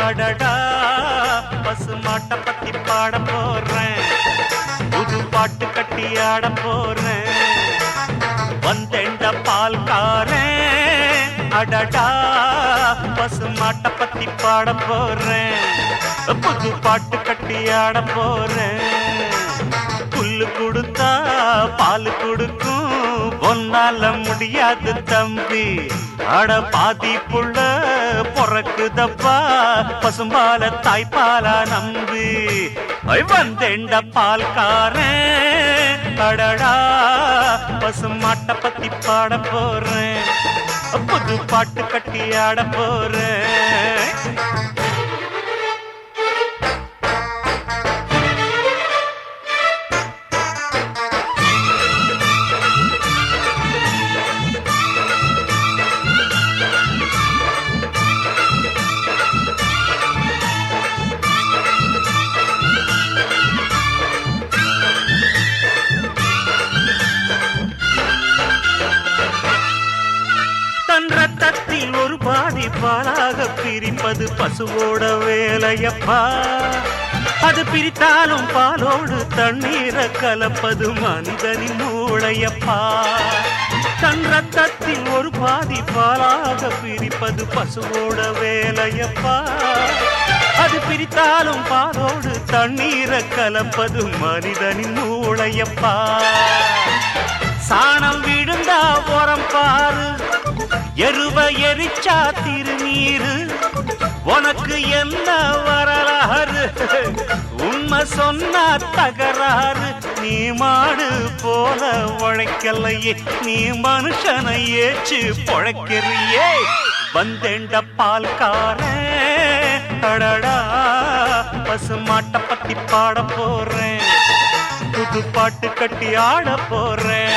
அடடா பசுமாட்ட பத்தி பாட போறேன், புது பாட்டு கட்டி ஆட போறேன். வந்தேண்ட பால்காரன் அடடா பசுமாட்ட பத்தி பாட போறேன், புது பாட்டு கட்டி ஆட போறேன். புல்லு கொடுத்தா பால் கொடுக்கும், ஒன்னால முடியாது தம்பி. அட பாதி புள்ள பொறக்குதப்பா, பசும்பால தாய்ப்பாலா நம்பி. வந்தேண்ட பால்காரன் அடடா பசுமாட்ட பத்தி பாட போறேன், புது பாட்டு கட்டி ஆட போறேன். ரத்தத்தில் ஒரு பாதி பாலாக பிரிப்பது பசுவோட வேலையப்பா, அது பிரித்தாலும் பாலோடு தண்ணீரை கலப்பது மனிதனின் மூளையப்பா. தன் ரத்தத்தில் ஒரு பாதி பாலாக பிரிப்பது பசுவோட வேலையப்பா, அது பிரித்தாலும் பாலோடு தண்ணீரை கலப்பது மனிதனின் மூளையப்பா. சாணம் விழுந்தா உரம் பாரு, எருவ எரிச்சா திருநீரு, உனக்கு என்ன வரலாறு, உண்மை சொன்னா தகராறு. நீ மாடு போல உழைக்கலையே, நீ மனுஷனை ஏச்சு பொழைக்கிறியே. வந்தேண்ட பால்காரன் அடடா பசுமாட்ட பத்தி பாட போறேன், புது பாட்டு கட்டி ஆட போறேன்.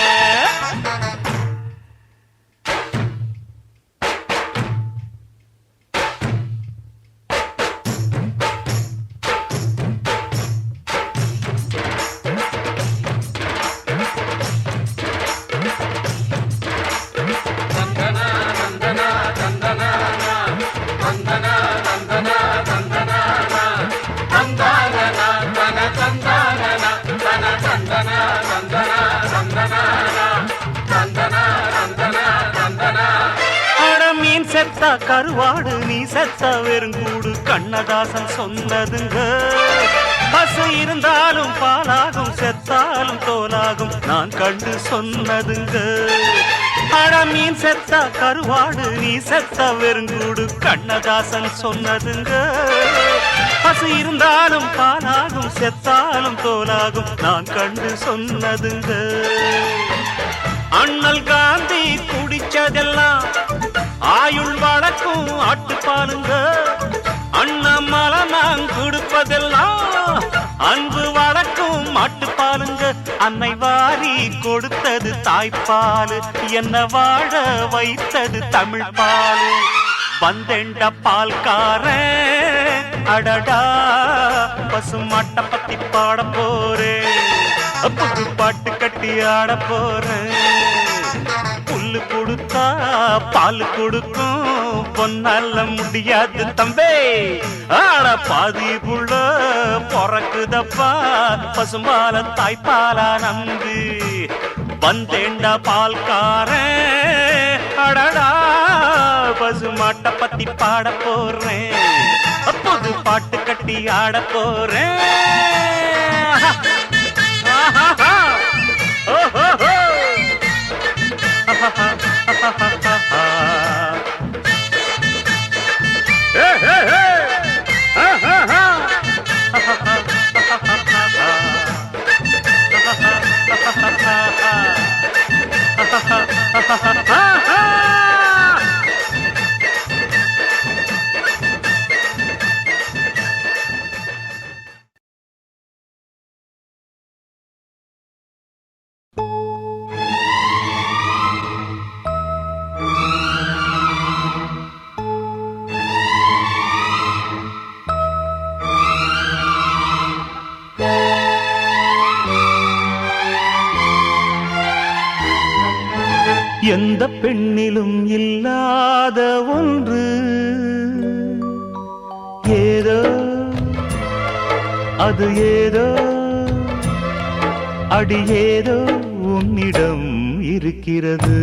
செத்தா கருவாடு, நீ செத்தா வெறுங்கூடு, கண்ணதாசன் சொன்னதுங்க. பசு இருந்தாலும் பாலாகும், செத்தாலும் தோலாகும், நான் கண்டு சொன்னதுங்க. அட மீன் செத்தா கருவாடு, நீ செத்தா வெறுங்கூடு, கண்ணதாசன் சொன்னதுங்க. பசு இருந்தாலும் பாலாகும், செத்தாலும் தோலாகும், நான் கண்டு சொன்னதுங்க. அண்ணல் காந்தி குடிச்சதெல்லாம் ஆயுள் வழக்கும் ஆட்டுப்பாலுங்க, அண்ணாமலை நான் கொடுப்பதெல்லாம் அன்பு வழக்கும் மாட்டுப்பாலுங்க. அன்னை வாரி கொடுத்தது தாய்ப்பாலு, என்ன வாழ வைத்தது தமிழ் பாலு. வந்தேண்ட பால்காரன் அடடா பசுமாட்ட பத்தி பாட போறேன், புது பாட்டு கட்டி ஆட போறேன். புல்லு கொடுத்தா பால் கொடுக்கும், பொன்னால முடியாது தம்பே. ஆட பாதி புள்ள பொறக்குதப்பா, பசும்பால தாய்ப்பாலா நம்பி. வந்தேண்ட பால்காரன் அடடா பசுமாட்ட பத்தி பாட போறேன், புது பாட்டு கட்டி ஆட போறேன். எந்த பெண்ணிலும் இல்லாத ஒன்று ஏதோ அது ஏதோ அடி ஏதோ உன்னிடம் இருக்கிறது,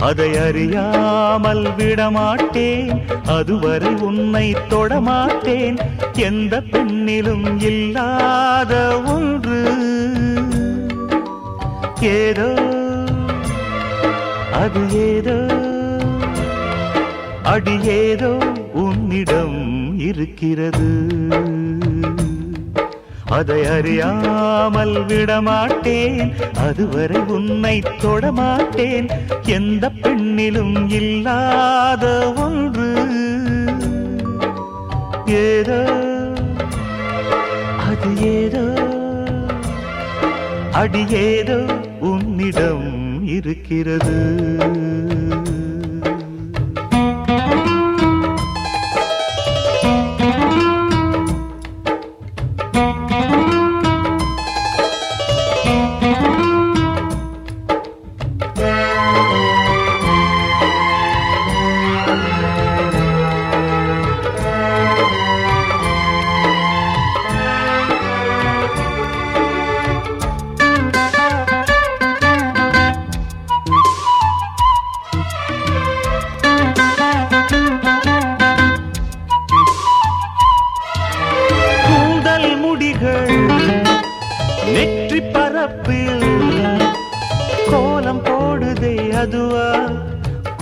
அதை அறியாமல் விடமாட்டேன், அதுவரை உன்னை தொடமாட்டேன். எந்த பெண்ணிலும் இல்லாத ஒன்று ஏதோ அது ஏதோ அடி ஏதோ உன்னிடம் இருக்கிறது, அதை அறியாமல் விடமாட்டேன், அதுவரை உன்னை தொடமாட்டேன். எந்த பெண்ணிலும் இல்லாத ஒன்று ஏதோ அது ஏதோ அடி ஏதோ உன்னிடம் இருக்கிறது. நெற்றி பரப்பில் கோலம் போடுதே அதுவா,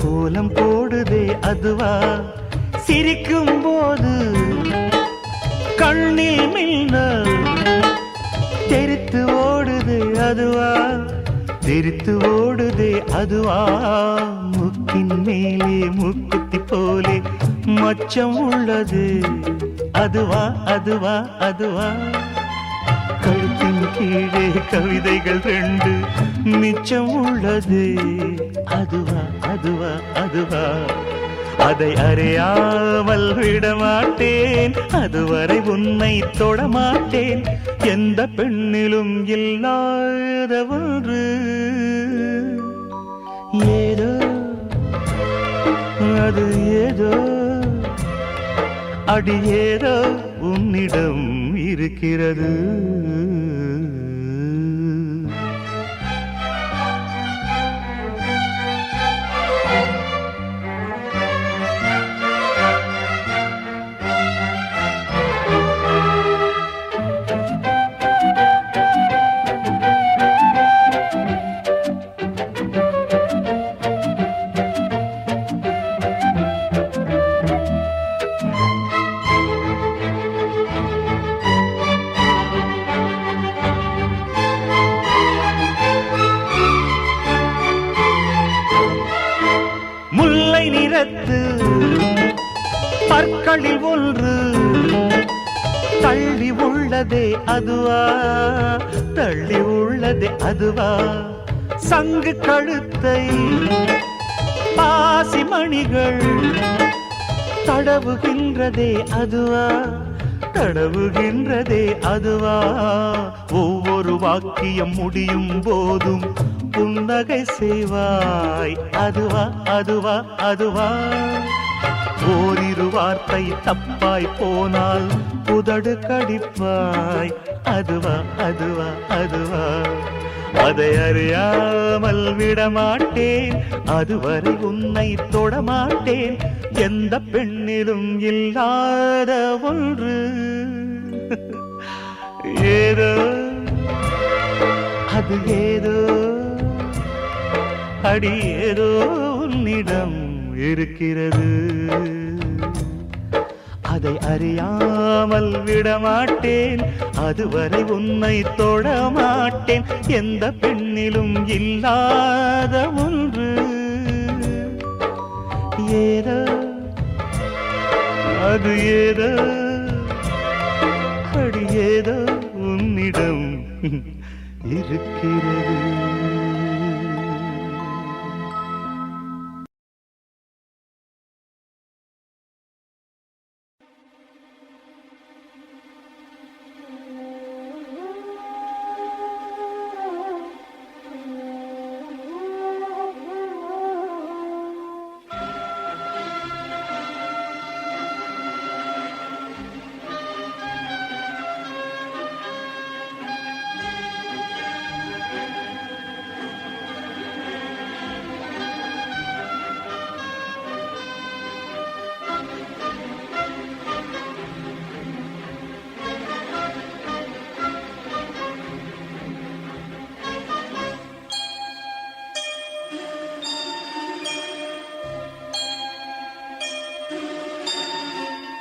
கோலம் போடுதே அதுவா, சிரிக்கும் போது கண்ணில் மின்னல் தெரித்து ஓடுதே அதுவா, தெரித்து ஓடுதே அதுவா, முக்கின் மேலே முக்குத்தி போலே மச்சம் உள்ளது அதுவா அதுவா அதுவா, கழுத்தின் கீழே கவிதைகள் ரெண்டு மிச்சம் உள்ளது அதுவா அதுவா அதுவா, அதை அறியாமல் விடமாட்டேன், அதுவரை உன்னை தொடமாட்டேன். எந்த பெண்ணிலும் இல்லாத ஒன்று ஏதோ அது ஏதோ அடி ஏதோ உன்னிடம் இருக்கிறது. முல்லை நிறத்து பற்களில் ஒன்று தள்ளி உள்ளதே அதுவா, தள்ளி உள்ளதே அதுவா, சங்கு கழுத்தை பாசி மணிகள் தடவுகின்றதே அதுவா, தடவுகின்றதே அதுவா, ஒவ்வொரு வாக்கியம் முடியும் போதும் புன்னகை செய்வாய் அதுவா அதுவா அதுவா, ஓரிரு வார்த்தை தப்பாய் போனால் உதடு கடிப்பாய் அதுவா அதுவா அதுவா, அதை அறியாமல் விடமாட்டேன், அதுவரை உன்னை தொடமாட்டேன். எந்த பெண்ணிலும் இல்லாத ஒன்று ஏதோ அது ஏதோ அடி ஏதோ உன்னிடம் இருக்கிறது, அதை அறியாமல் விடமாட்டேன், அதுவரை உன்னை தொடமாட்டேன். எந்த பெண்ணிலும் இல்லாத ஒன்று ஏதோ அது ஏதோ அடி ஏதோ உன்னிடம் இருக்கிறது.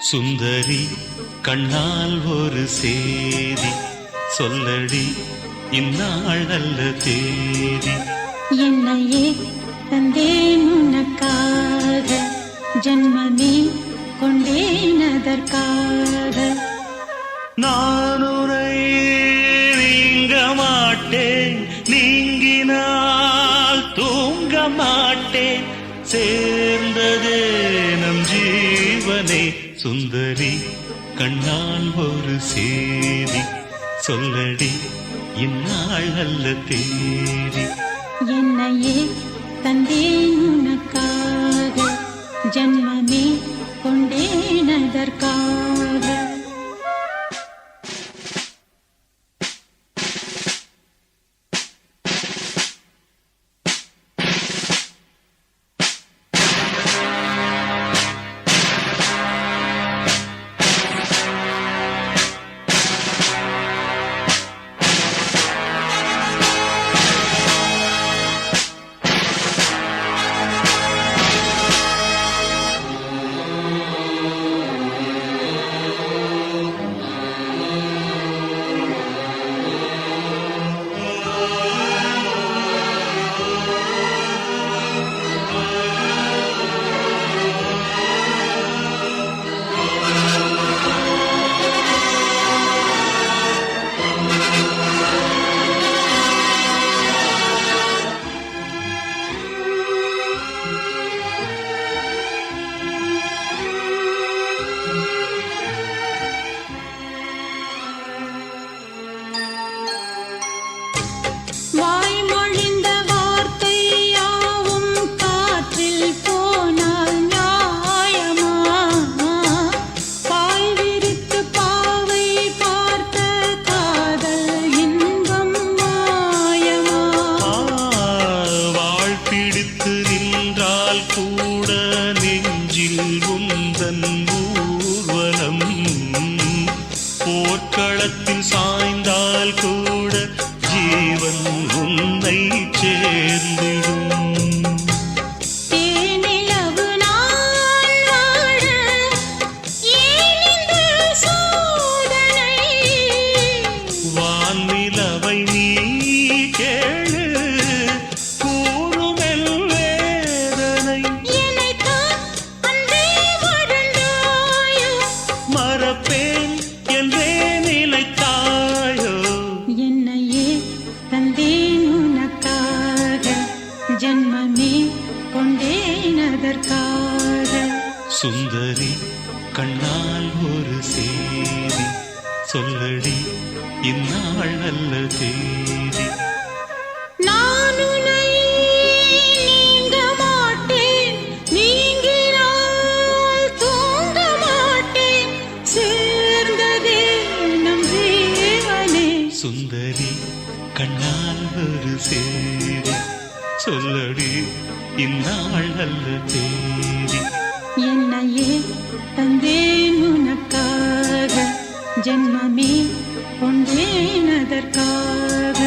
சுந்தரி கண்ணால் ஒரு சேதி சொல்லடி இந்நாள் நல்ல தேதி. என்னையே தந்தேன் உனக்காக, ஜன்மமே கொண்டேன் அதற்காக. நான் உரை நீங்க மாட்டேன், நீங்கினால் தூங்க மாட்டேன், சேர்ந்ததே நம் ஜீவனே. சுந்தரி கண்ணால் ஒரு சேதி சொல்லடி இந்நாள் நல்ல தேதி. என்னையே தந்தேன் உனக்காக, ஜன்மமே கொண்டேன் அதற்காக. வாய்மொழிந்த வார்த்தை யாவும் காற்றில் போனால் நியாயமா? பாய் விரித்து பாவை பார்த்த காதல் இன்பம் மாயமா? வாழ் பிடித்து நின்றால் கூட நெஞ்சில் உந்தன் ஊர்வலம், போர்க்களத்தில் சாய்ந்தால் கூட ஜீவன் உன்னை சேர்ந்திடும். தேனிலவு நாள் வாழ ஏன் இந்த சோதனை? வான்நிலவை நீ கேளு கூறுமெல் வேதனை. என்னைத்தான் அன்பே வருண்டாயோ, மறப்பேன் என்றே நிலைத்தாயோ. என்னையே தந்தேன் உனக்காக, ஜன்மமே கொண்டேன் அதற்காக. சுந்தரி கண்ணால் ஒரு சேதி சொல்லடி இந்நாள் நல்ல தேதி. நான் உன்னை நீங்க மாட்டேன், நீங்கினால் தூங்க மாட்டேன், சேர்ந்ததே நம் ஜீவனே. சுந்தரி கண்ணால் ஒரு சேதி சொல்லடி இந்நாள் நல்ல தேதி. என்னையே தந்தேன் உனக்காக, ஜன்மமே கொண்டேன் அதற்காக.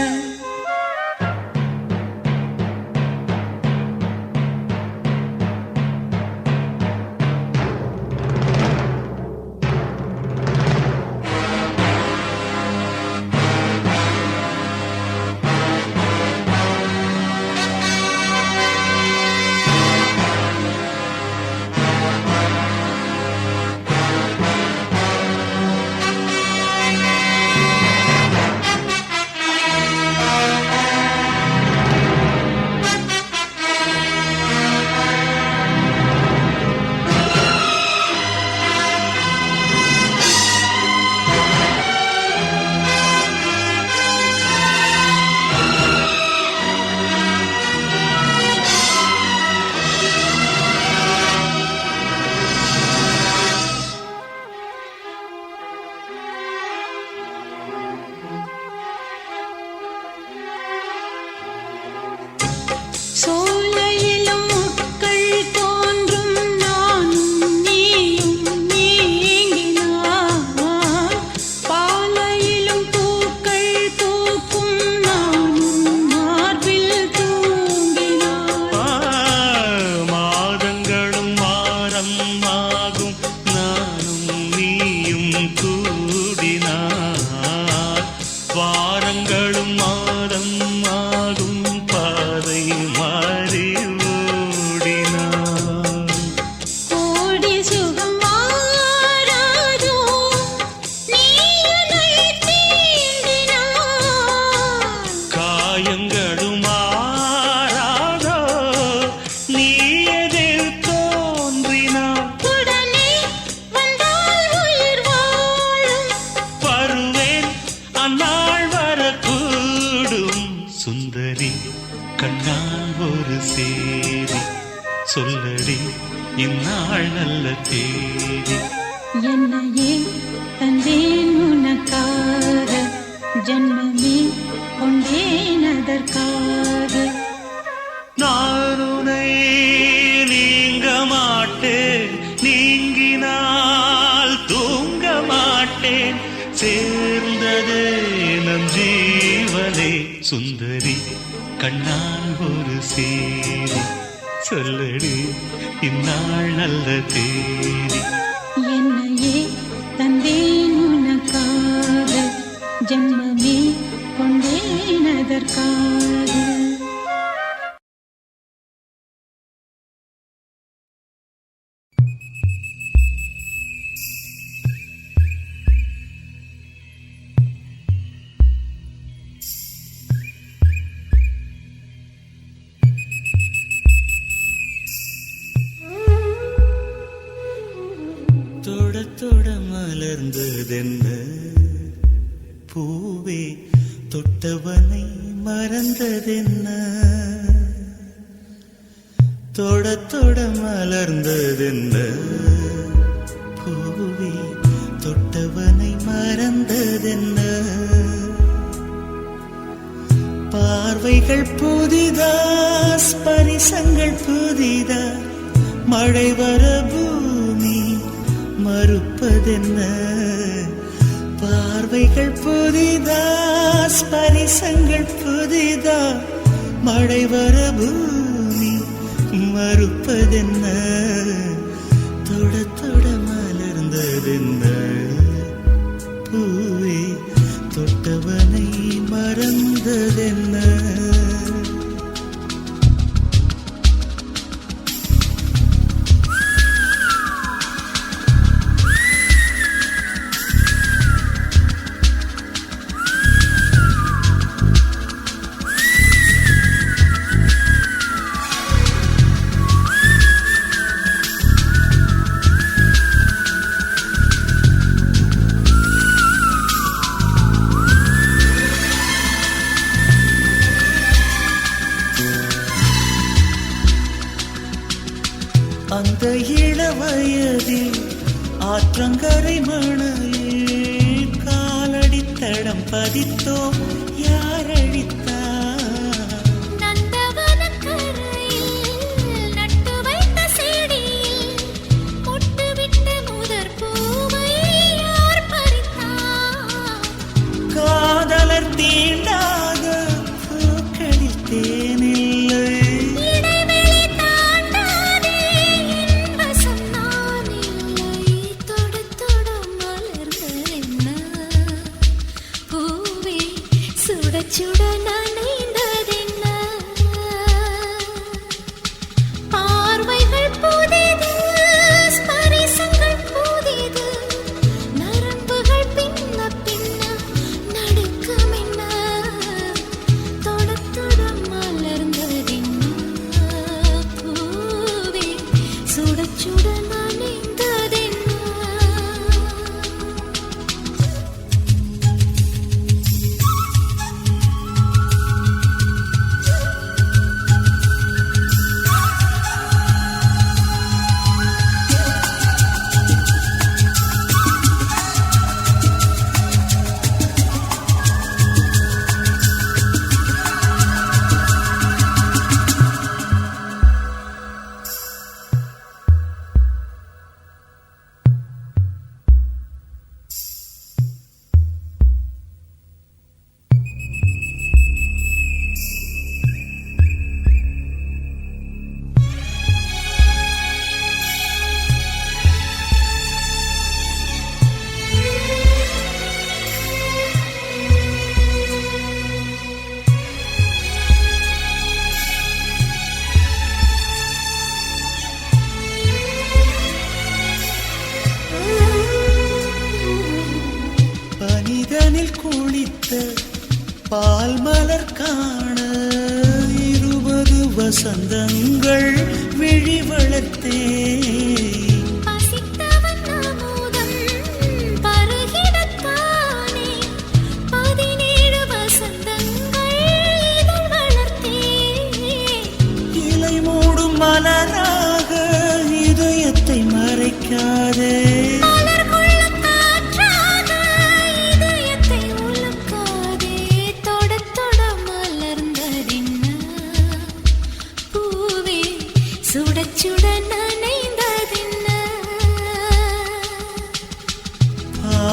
சேர்ந்ததே நம் ஜீவனே சுந்தரி கண்ணால் ஒரு சேரி சொல்லடி இந்நாள் நல்ல தேதி என்னையே தந்தேன் உனக்காக ஜென்மமே கொண்டேன் அதற்காக தொட தொட மலர்ந்ததென்ன பூவே தொட்டவனை மறந்ததென்ன தொட தொட மலர்ந்ததென்ன பூவே தொட்டவனை மறந்ததென்ன பார்வைகள் புதிதா ஸ்பரிசங்கள் புதிதா மழை வர பூமி மறுப்பதென்ன பார்வைகள் புதிதா ஸ்பரிசங்கள் புதிதா மழை வர பூமி மறுப்பதென்ன தொட தொட மலர்ந்ததென்ன பூவே தொட்டவனை மறந்ததென்ன அந்த இளவயதில் ஆற்றங்கரை மணலில் காலடித்தடம் பதித்தோம் யார் அழித்தார் நந்தவனக்கரையில் நட்டு வைத்த செடியில் பொட்டுவிட்ட முதற் பூவை யார் பறித்தார் காதலர் தீண்டாத பூக்களில் தேனில்லை சுட நனைந்ததென்ன பார்வைகள் புதிது ஸ்பரிசங்கள் புதிது நரம்புகள் பின்ன பின்ன நடுக்கமென்ன தொட தொட மலர்ந்ததென்ன பூவே சுட சுட நனைந்ததென்ன பனிதனில் குளித்த பால் மலர் காண 20 வசந்தங்கள் விழி வளர்த்தே பசித்தவன் அமுதம் பருகிடத்தானே 17 வசந்தங்கள் இதழ் வளர்த்தே இலை மூடும் மலராக இதயத்தை மறைக்காதே சுட சுட நனைந்ததென்ன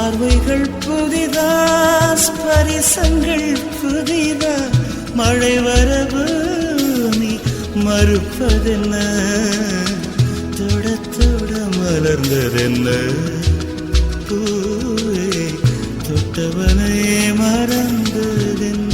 பார்வைகள் புதிதா, ஸ்பரிசங்கள் புதிதா, மழை வரவு நீ மறுப்பதென்ன, தொட தொட மலர்ந்ததென்ன, பூவே தொட்டவனே மறந்ததென்ன.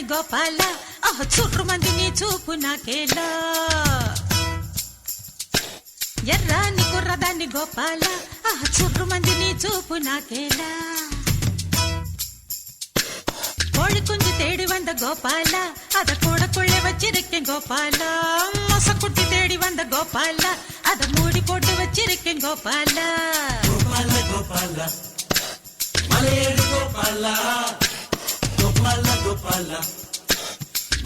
గోపాల చుట్టు మంది నీ చూపు నాకేలా, ఎర్రాని కుర్రదాన్ని గోపాల చుట్టు మంది నీ చూపు నాకేలా, கோழி குஞ்சு தேடி வந்த கோபால அத கூடக்குள்ளே வச்சிருக்கேன் கோபால, மொசக்குட்டி தேடி வந்த கோபால அத மூடி போட்டு வச்சிருக்கேன் கோபால. கோபால கோபால மலையேறு கோபால, கோபால கோபால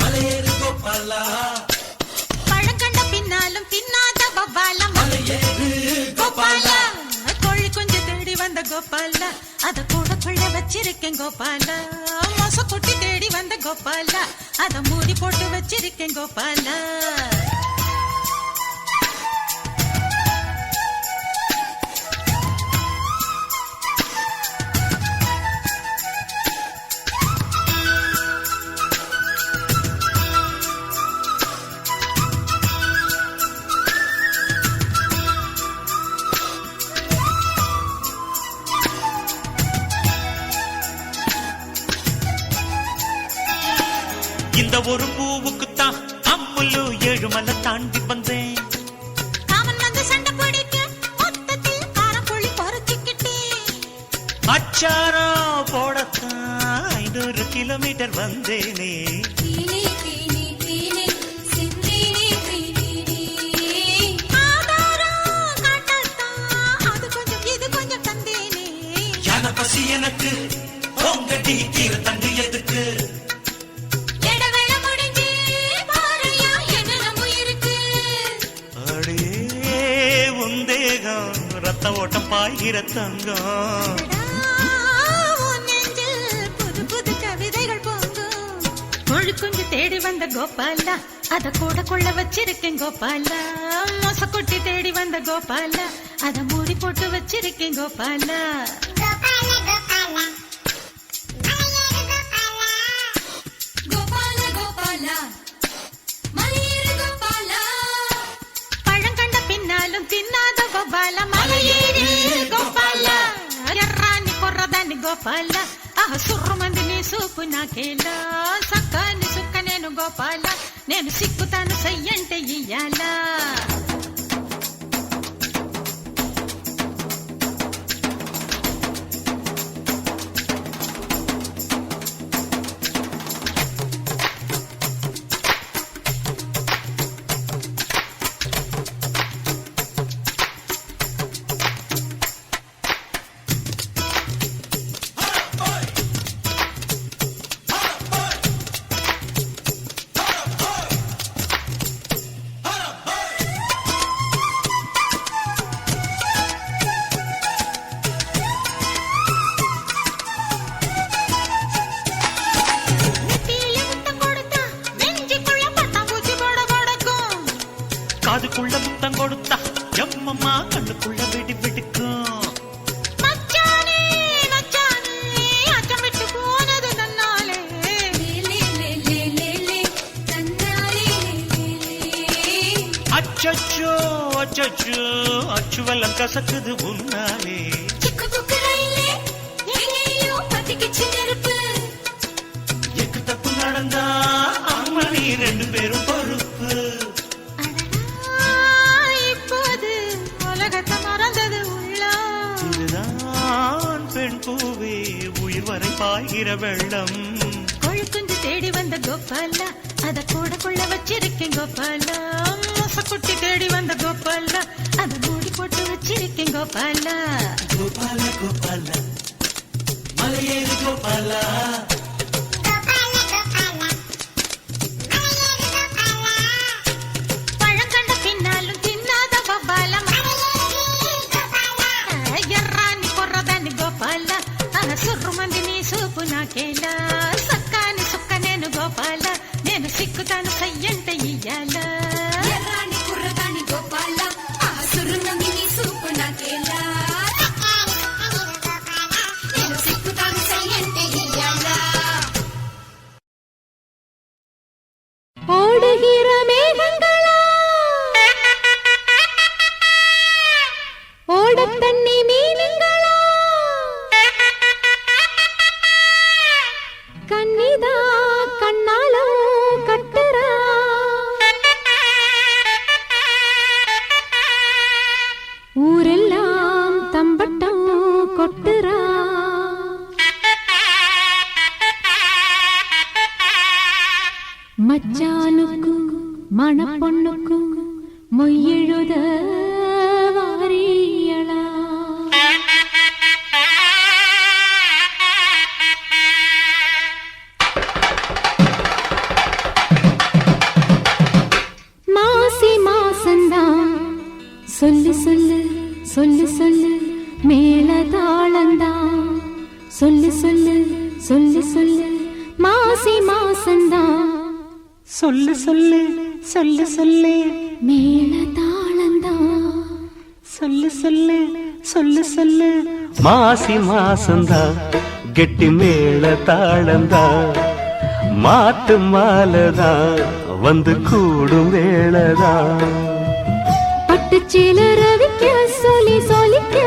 மலையேறு கோபால, பழங்கண்ட பின்னாலும் பின்னாத பபால மலையேறு கோபால, கோழி குஞ்சு தேடி வந்த கோபால அத கூடக்குள்ள வச்சிருக்கேன் கோபால, மொசக்குட்டி தேடி வந்த கோபால அத மூடி போட்டு வச்சிருக்கேன் கோபால. இந்த ஒரு பூவுக்குத்தான் அம்முல்லு ஏழுமலை தாண்டி வந்தேன், காமன் வந்து சண்டை பிடிக்க மொத்தத்தில் காரப்பொழி பறிச்சுக்கிட்டேன், அச்சாரம் போடத்தான் 500 கிலோமீட்டர் வந்தேனே, ஆதாரம் காட்டத்தான் அது கொஞ்சம் இது கொஞ்சம் தந்தேனே, யான பசி எனக்கு பொங்கட்டி தீர தண்டு எதுக்கு, எடவேளை முடிஞ்சு பாறையா என்னென்னமோ இருக்கு, அடே உந்தேகம் ரத்த ஓட்டம் பாய்கிற தங்கம், உன் நெஞ்சில் புது புது கவிதைகள் பொங்கும், கோழி குஞ்சு தேடி வந்த கோபால அத கூட கொள்ள வச்சிருக்கேன் கோபால, மொசக்குட்டி தேடி வந்த கோபால அத மூடி போட்டு வச்சிருக்கேன் கோபால. பழங்கண்ட பின்னாலும் தின்னாத கோபால மலையேறு கோபால, ఎర్రాని కుర్రదాన్ని గోపాల సుర్రు మంది నీ సూపు నాకేలా, సక్కాని సుక్క నేను గోపాల నేను సిక్కుతాను సయ్యంటే ఇయ్యాలా. காதுக்குள்ள முத்தம் கொடுத்தா எம்மம்மா கண்ணுக்குள்ள வெடி வெடிக்கும், மச்சானே மச்சானே அச்சம் விட்டு போனது தன்னாலே, அச்சச்சோ அச்சச்சோ அச்சு வெள்ளம் கசக்குது உன்னாலே, எக்கு தப்பு நடந்தா அம்மணி 2 பேரும் பொறுப்பு, இப்போது உலகத்தை மறந்தது உள்ளம், இதுதான் பெண் பூவே உயிர் வரை பாய்கிற வெள்ளம், கோழி குஞ்சு தேடி வந்த கோபால அத கூட கொள்ள வச்சிருக்கேன் கோபால, மொசக்குட்டி தேடி வந்த கோபாலா அதை மூடி போட்டு வச்சிருக்கேன் கோபாலா. கோபால கோபால மலையேறு கோபாலா பழம் கண்ட பின்னாலும் தின்னாத கோபாலம் ఎర్రాన్ని కొర్రదాన్ని గోపాల సుర్రుమంది నీ సూపు నాకేలా సక్కాని సుక్క నేను గోపాల నేను సిక్కుతాను సయ్యంటే ఇయ్యాల ఎర్రాని కుర్రదాని గోపాల ఆ సుర్రుమంది నీ సూపు నాకేలా నేను సిక్కుతాను సయ్యంటే ఇయ్యాల. ஓடுகிற மேகங்களா ஓட தண்ணி மீனுங்களா கண்ணிதா கண்ணாலோ கட்டுறா ஊரெல்லாம் தம்பட்டம் கொட்டுறா மச்சானுக்கு மணப்பொண்ணுக்கு மொய்யெழுத வாரியளா மாசி மாசந்தான் சொல்லு சொல்லு சொல்லு சொல்லு மேல தாளந்தான் சொல்லு சொல்லு சொல்லு சொல்லு மாசி மாசந்தான் சொல்லு சொல்லு சொல்லு சொல்லு மேல தாளந்தான் சொல்லு சொல்லு சொல்லு சொல்லு மாசி மாசந்தா கெட்டி மேள தாளந்தா மாட்டு மாலதா வந்து கூடும் வேளதா பட்டுச்சீல ரவிக்க சொல்லி சொல்லிக்க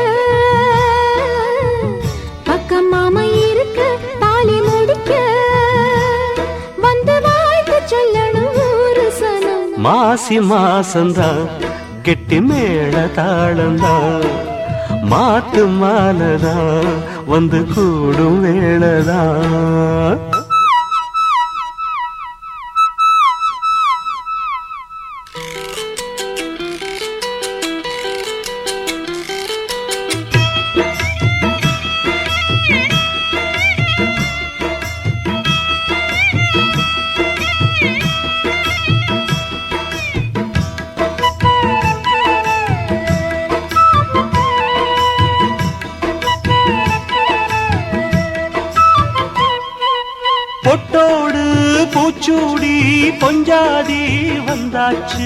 பக்கம் மாமா இருக்க தாலி முடிக்க வந்து வாழ்த்து சொல்லணும் ஒரு சனம். மாசி மாசந்தா கெட்டி மேள தாளந்தா மாட்டு மாலதா வந்து கூடும் வேளதா பொட்டோடு பூச்சூடி பொஞ்சாதி வந்தாச்சு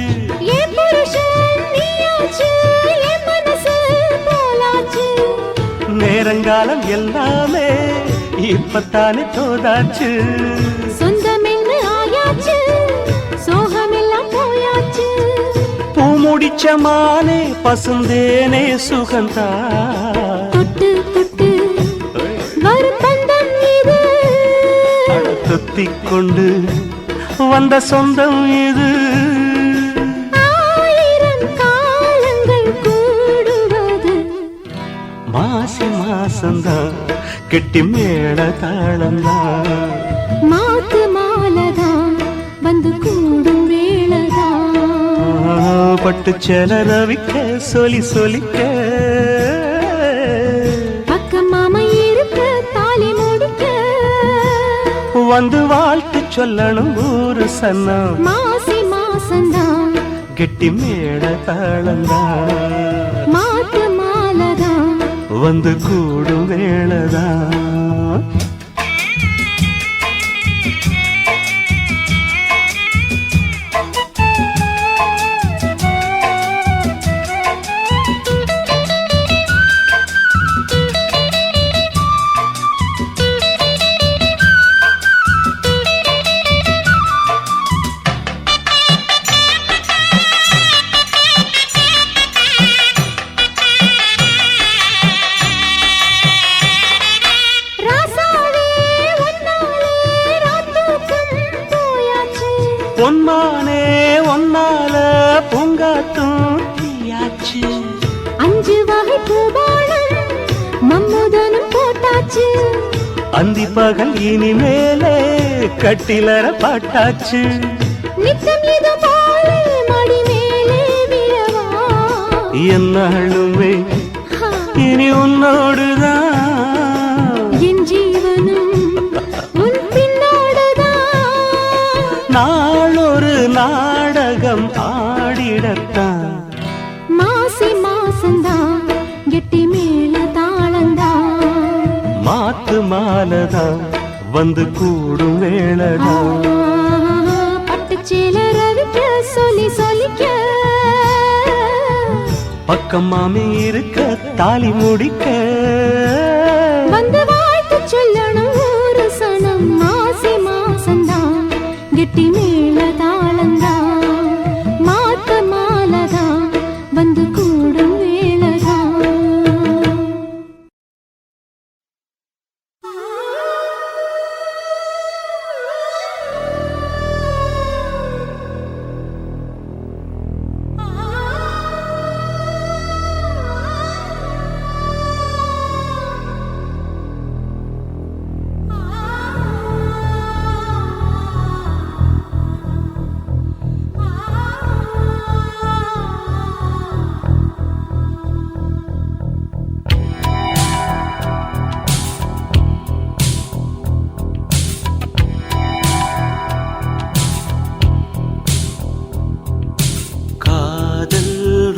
என் புருஷன் நீயாச்சு என் மனசு போலாச்சு நேரங்காலம் எல்லாமே இப்பத்தானே தோதாச்சு சொந்தமென்னு ஆயாச்சு சோகமெல்லாம் போயாச்சு பூமுடிச்ச மானே பசுந்தேனே சுகந்தா தொட்டு தொட்டு வரும் பந்தம் இது தொத்திக் கொண்டு வந்த சொந்தம் இது ஆயிரம் காலங்கள் கூடுவது மாசி மாசந்தா கெட்டி மேள தாளந்தா மாத்து மாலதான் வந்து கூடும் வேளதான் பட்டு செல ரவிக்க சொல்லி சொல்லிக்க பக்கம் மாமா இருக்க தாலி முடிக்க வந்து வாழ்த்து சொல்லணும் ஊரு சன்னம் மாசி மாசந்தான் கெட்டி மேள தாளந்தா மாத்து மாலதான் வந்து கூடும் வேளதா பொன்மானே ஒன்னால பூங்காத்தும் தீயாச்சு 5 வகை பூபாலம் மம்முதனும் போட்டாச்சு அந்தி பகல் இனிமேலே கட்டிலற பாட்டாச்சு நித்தம் இது போல மடி மேலே நாளுமே இனி உன்னோடுதான் என் ஜீவனும் உன் பின்னோடுதான். நாளொரு நாடகம் ஆடிடத்தான் மாசி மாசந்தான் கெட்டி மேல தாளந்தான். மாத்து மாலதான் வந்து கூடும் வேளதான். பட்டுச்சேல ரவிக்க சொல்லி சொல்லிக்க பக்கம் மாமி இருக்க தாலி முடிக்க வந்து வாழ்த்து சொல்லணும் ஒரு சனம். மாசி மாசந்தான் கெட்டி மேல தாளந்தான். மாத்த மாலதான் வந்து கூடும் வேளதான்.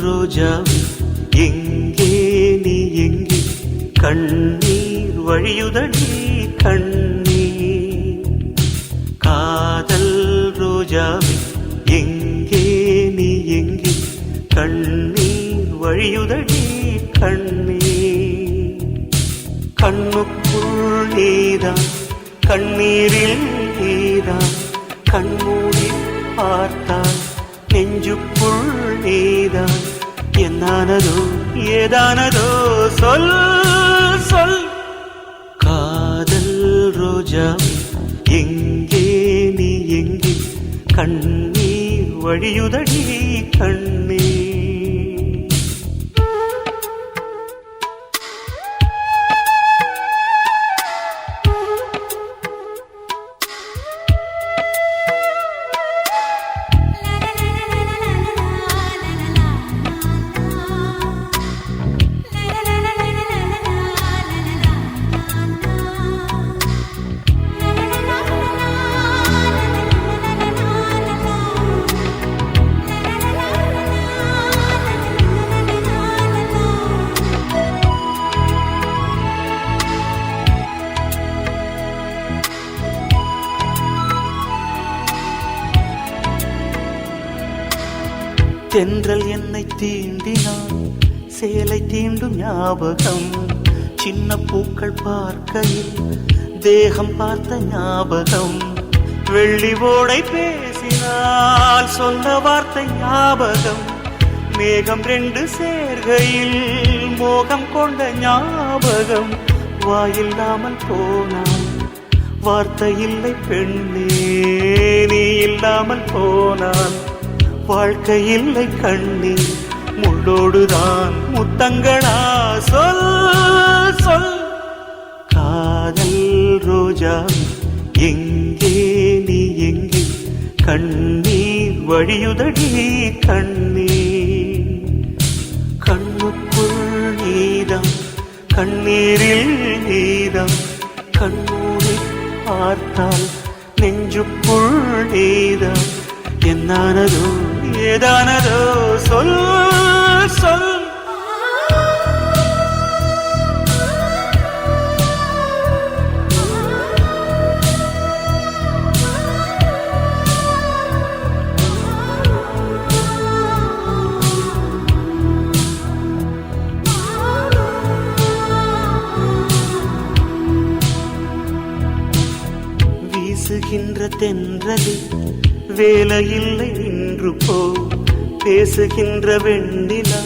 ரோஜாவே எங்கே நீ எங்கே கண்ணீர் வழியுதடி கண்ணீர். காதல் ரோஜாவே எங்கே நீ எங்கே கண்ணீர் வழியுதடி கண்ணீர். கண்ணுக்குள் நீதான் கண்ணீரில் நீதான் கண்மூடி பார்த்தால் நெஞ்சுக்குள் நீதான். என்னானதோ ஏதானதோ சொல் சொல். காதல் ரோஜாவே எங்கே நீ எங்கே கண்ணீர் வழியுதடி கண்ணீர். தென்றல் என்னை தீண்டினான் சேலை தீண்டும் ஞாபகம். சின்ன பூக்கள் பார்க்கையில் தேகம் பார்த்த ஞாபகம். வெள்ளி ஓடை பேசினால் சொன்ன வார்த்தை ஞாபகம். மேகம் ரெண்டு சேர்கையில் மோகம் கொண்ட ஞாபகம். வாயில்லாமல் போனான் வார்த்தை இல்லை பெண்ணே நீ இல்லாமல் போனான் வாழ்க்கை இல்லை கண்ணீர். முள்ளோடுதான் முத்தங்களா சொல் சொல். காதல் ரோஜா எங்கே நீ எங்கே கண்ணீர் வழியுதடி கண்ணீர். கண்ணுக்குள் நீதான் கண்ணீரில் நீதான் கண்ணூரை பார்த்தால் நெஞ்சுக்குள் நீதான். என்னானதோ ஏதானதோ சொல் சொல். வீசுகின்ற தென்றலே வேலையில்லை நின்று போ. பேசுகின்ற வெண்ணிலா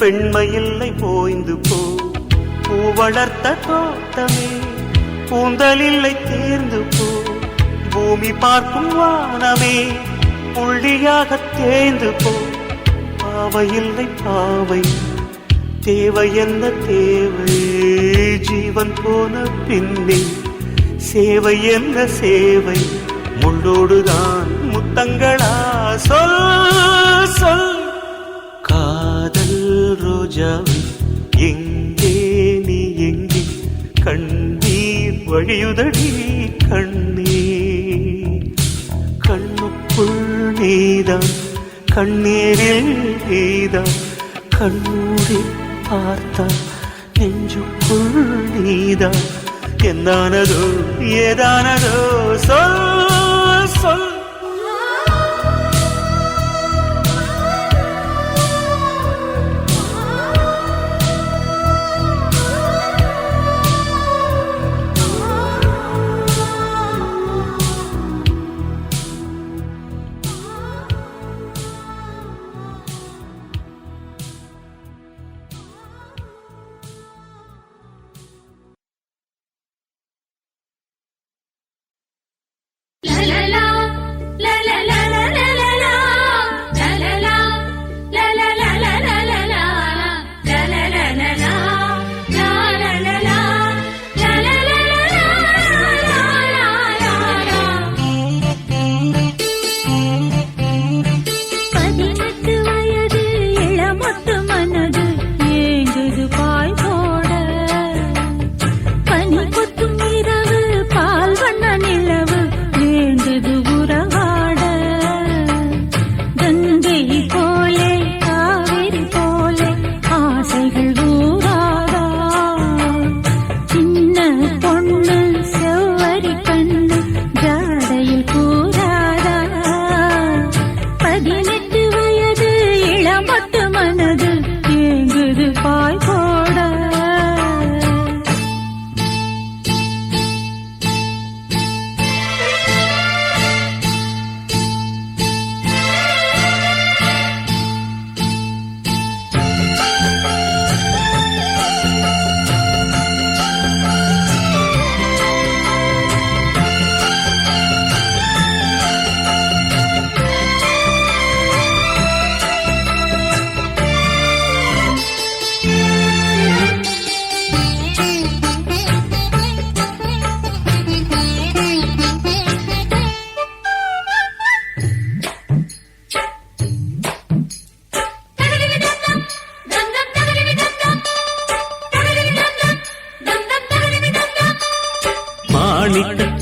பெண்மையில்லை போய்ந்து போ. பூ வளர்த்த தோட்டமே கூந்தலில்லை தேர்ந்து போ. பூமி பார்க்கும் வானமே புள்ளியாக தேய்ந்து போ. பாவையில்லை பாவை தேவை என்ன தேவை ஜீவன் போன பின்னே சேவை என்ன சேவை. முள்ளோடுதான் முத்தங்களா சொல் சொல். காதல் ரோஜா பொழியுதடி கண்ணே கண்ணுக்குள் நீதான் கண்ணீரில் நீதான் கண்ணூரி பார்த்தா நெஞ்சுக்குள் நீதான் எந்தானதோ ஏதானதோ சொல் சொல்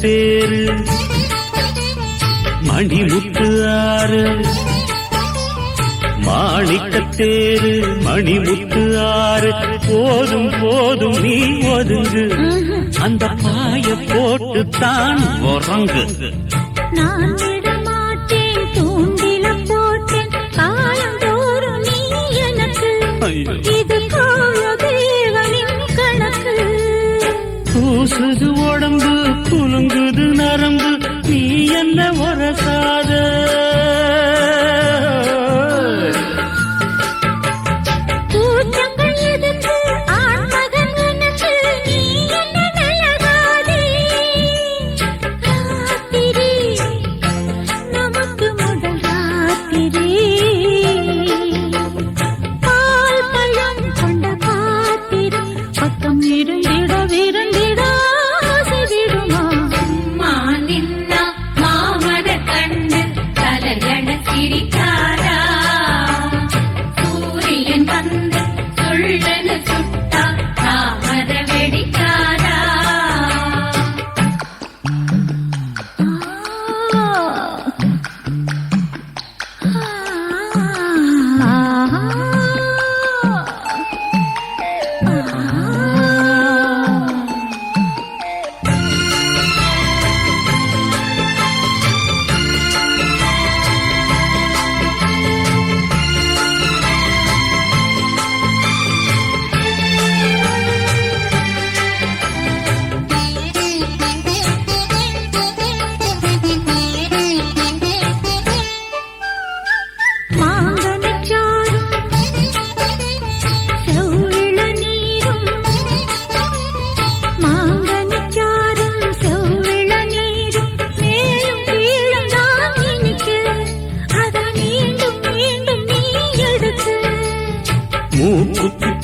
தேரு மணிமுத்து ஆறு மாணிக்கத்தேரு மணிமுத்து ஆறு போதும் போதும் நீ ஒதுங்கு அந்த பாய போட்டு தான் உறங்கு நான் விடமாட்டேன் தூண்டில போட்டேன் காலந்தோறும் நீ எனக்கு இது தேவனின் கணக்கு பூசுது உடம்பு குலுங்குது நரம்பு நீ என்ன உரசாத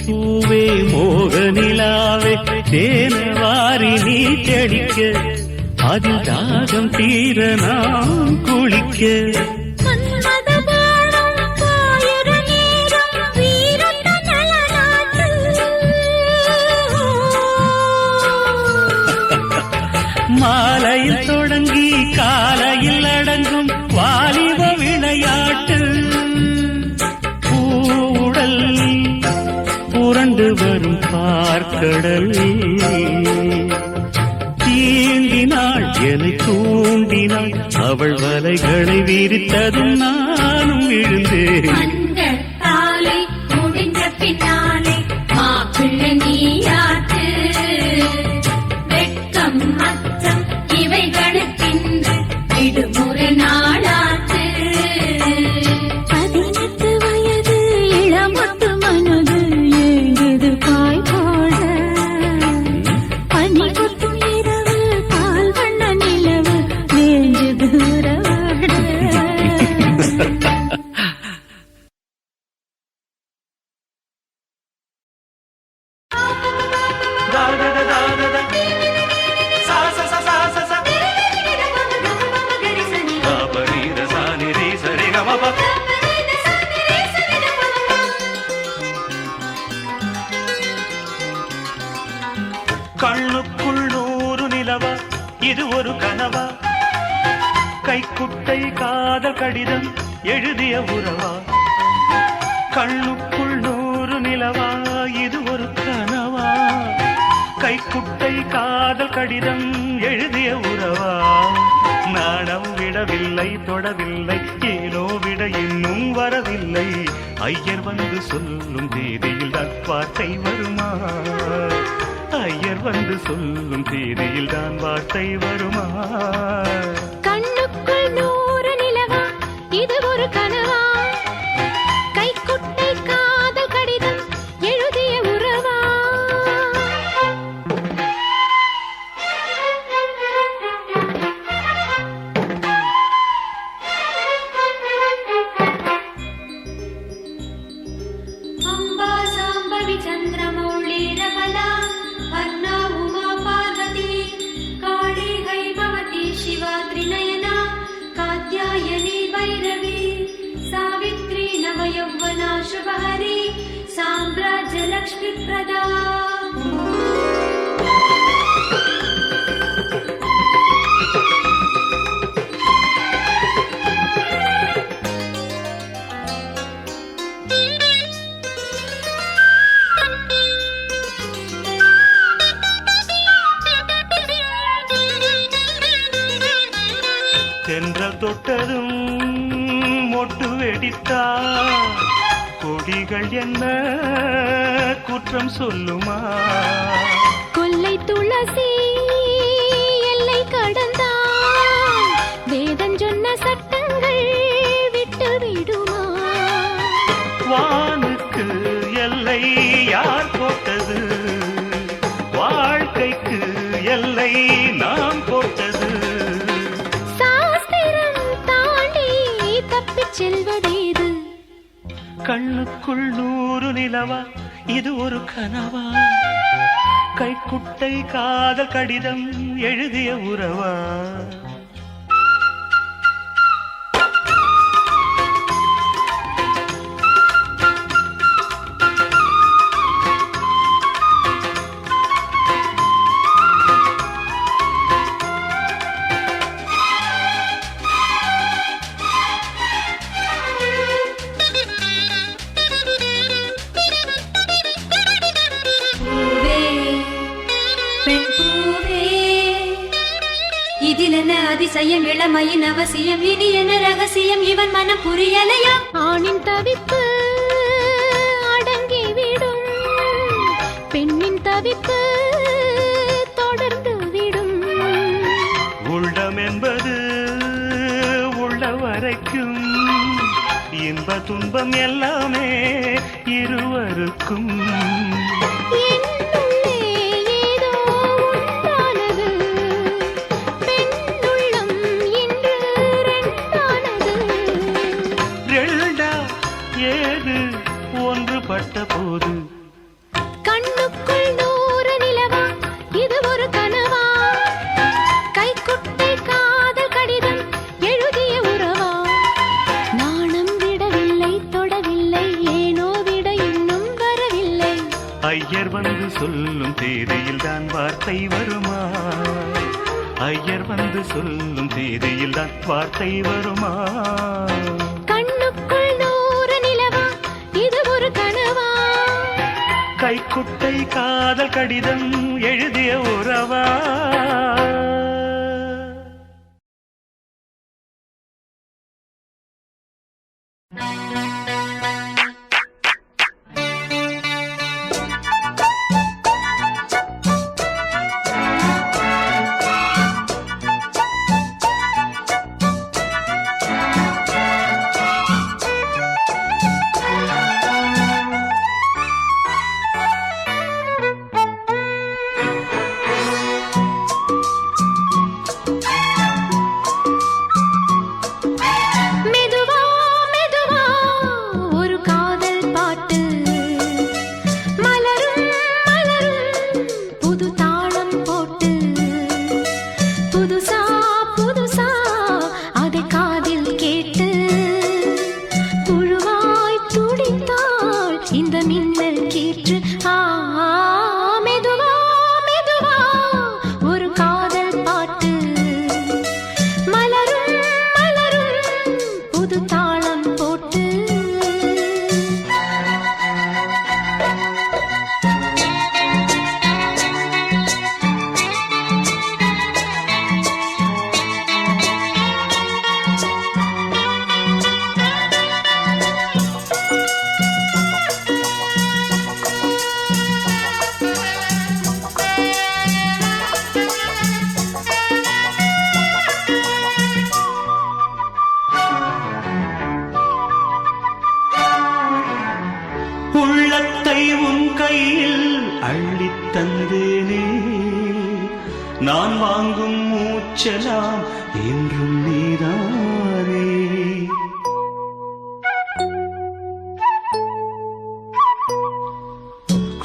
பூவே மோகனிலாவே தேனவாரி நீ தெளிக்க அதில் தாகம் தீர நாம் குளிக்க கடல் தீண்டினாள் என்னை தூண்டினாள் அவள் வலைகளை விரித்ததும் நானும் விழுந்தேன் மங்கள் தாலை முடிந்த பின்னாலே மாப்பிள்ளை நீயாட்டு வெட்கம் அச்சம் இவைகளுக்கென்று விடுமுறை நாளாட்டு 18 வயது இளமொட்டு மனது ஏங்குது பாய் போட பனி கொத்தும் இரவு பால் வண்ண நிலவு வேஞ்சது உறவாட கண்ணுக்குள் 100 நிலவா இது ஒரு கனவா கைக்குட்டை காதல் கடிதம் எழுதிய உறவா கண்ணுக்குள் 100 நிலவா இது ஒரு கனவா கைக்குட்டை காதல் கடிதம் எழுதிய உறவா நாணம் விடவில்லை தொடவில்லை ஏனோ விட இன்னும் வரவில்லை ஐயர் வந்து சொல்லும் தேதியில் வார்த்தை வருமா ஐயர் வந்து சொல்லும் தேதியில் தான் வார்த்தை வருமா கண்ணுக்குள் 100 நிலவா இது ஒரு கனவா கைக்குட்டை காதல் கடிதம் எழுதிய உறவா அம்பா சாம்பவி சந்திரமௌளி ரமலா அர்ணா உமா பார்வதி காளி கைபவதி சிவா த்ரிநயனா காத்யாயனி பைரவி சாவித்ரி நவயௌவனா சுபஹரி சாம்ராஜ்ய லக்ஷ்மி பிரதா தென்றல் தொட்டதும் மொட்டு வெடித்தா கொடிகள் என்ன குற்றம் சொல்லுமா கொல்லை துளசி எல்லை கடந்தான் வேதம் சொன்ன சட்டங்கள் விட்டு விடுமா வானுக்கு எல்லை யார் போட்டது வாழ்க்கைக்கு எல்லை நாம் போட்டது சாஸ்திரம் தாண்டி தப்பிச் செல்வதேது கண்ணுக்குள் 100 நிலவா இது ஒரு கனவா கைக்குட்டை காதல் கடிதம் எழுதிய உறவா பூவே பெண் பூவே இதிலென்ன அதிசயம் இளமையின் அவசியம் இனி என்ன ரகசியம் இவன் மனம் புரியலையா ஆணின் தவிப்பு அடங்கிவிடும் பெண்ணின் தவிப்பு தொடர்ந்து விடும் உள்ளம் என்பது உள்ள வரைக்கும் இன்ப துன்பம் எல்லாமே இருவருக்கும் என்னுள்ளே ஏதோ உண்டானது பெண்ணுள்ளம் இன்று ரெண்டானது ரெண்டா ஏது ஒன்றுபட்ட போது கண்ணுக்குள் 100 நிலவா இது ஒரு கனவா கைக்குட்டை காதல் கடிதம் எழுதிய உறவா நாணம் விடவில்லை தொடவில்லை ஏனோ விட இன்னும் வரவில்லை ஐயர் வந்து சொல்லும் தேதியில் தான் வார்த்தை வருமா ஐயர் வந்து சொல்லும் தேதியில் தான் வார்த்தை வருமா கண்ணுக்குள் 100 நிலவா இது ஒரு கனவா கைக்குட்டை காதல் கடிதம் எழுதிய உறவா தந்தேனே நான் வாங்கும் மூச்சலாம் என்றும் நீதானே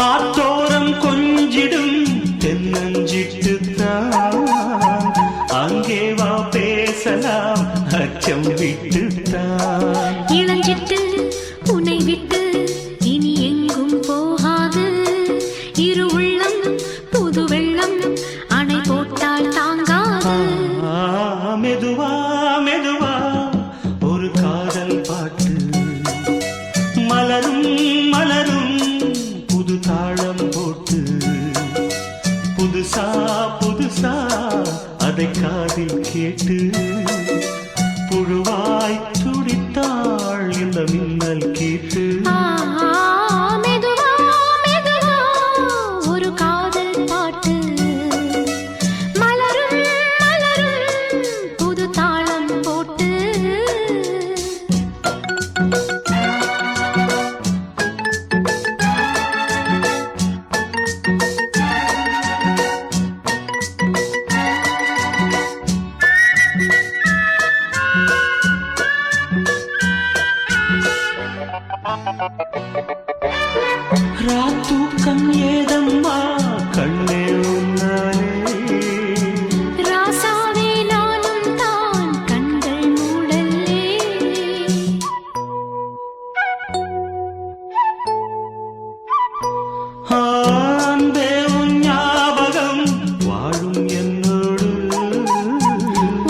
ஆத்தோரம் கொஞ்சிடும் தென்னஞ்சிட்டுத்தான் அங்கே வா பேசலாம் அச்சம் விட்டுத்தான் இளஞ்சிட்டு உன்னை விட்டு இனி எங்கும் போகாது இரு உள்ளம் புது வெள்ளம் அணை போட்டால் தாங்காது மெதுவா மெதுவா ஒரு காதல் பாட்டு மலரும் மலரும் புது தாளம் போட்டு புதுசா புதுசா அதை காதில் கேட்டு புழுவாய் துடித்தாள் இந்த மின்னல் கேட்டு ராத்தூக்கம் ஏதம்மா கண்ணே உன்னாலே ராசாவே நானும் தான் கண்கள் மூடல்லே அன்பே உன் ஞாபகம் வாழும் என்னோடு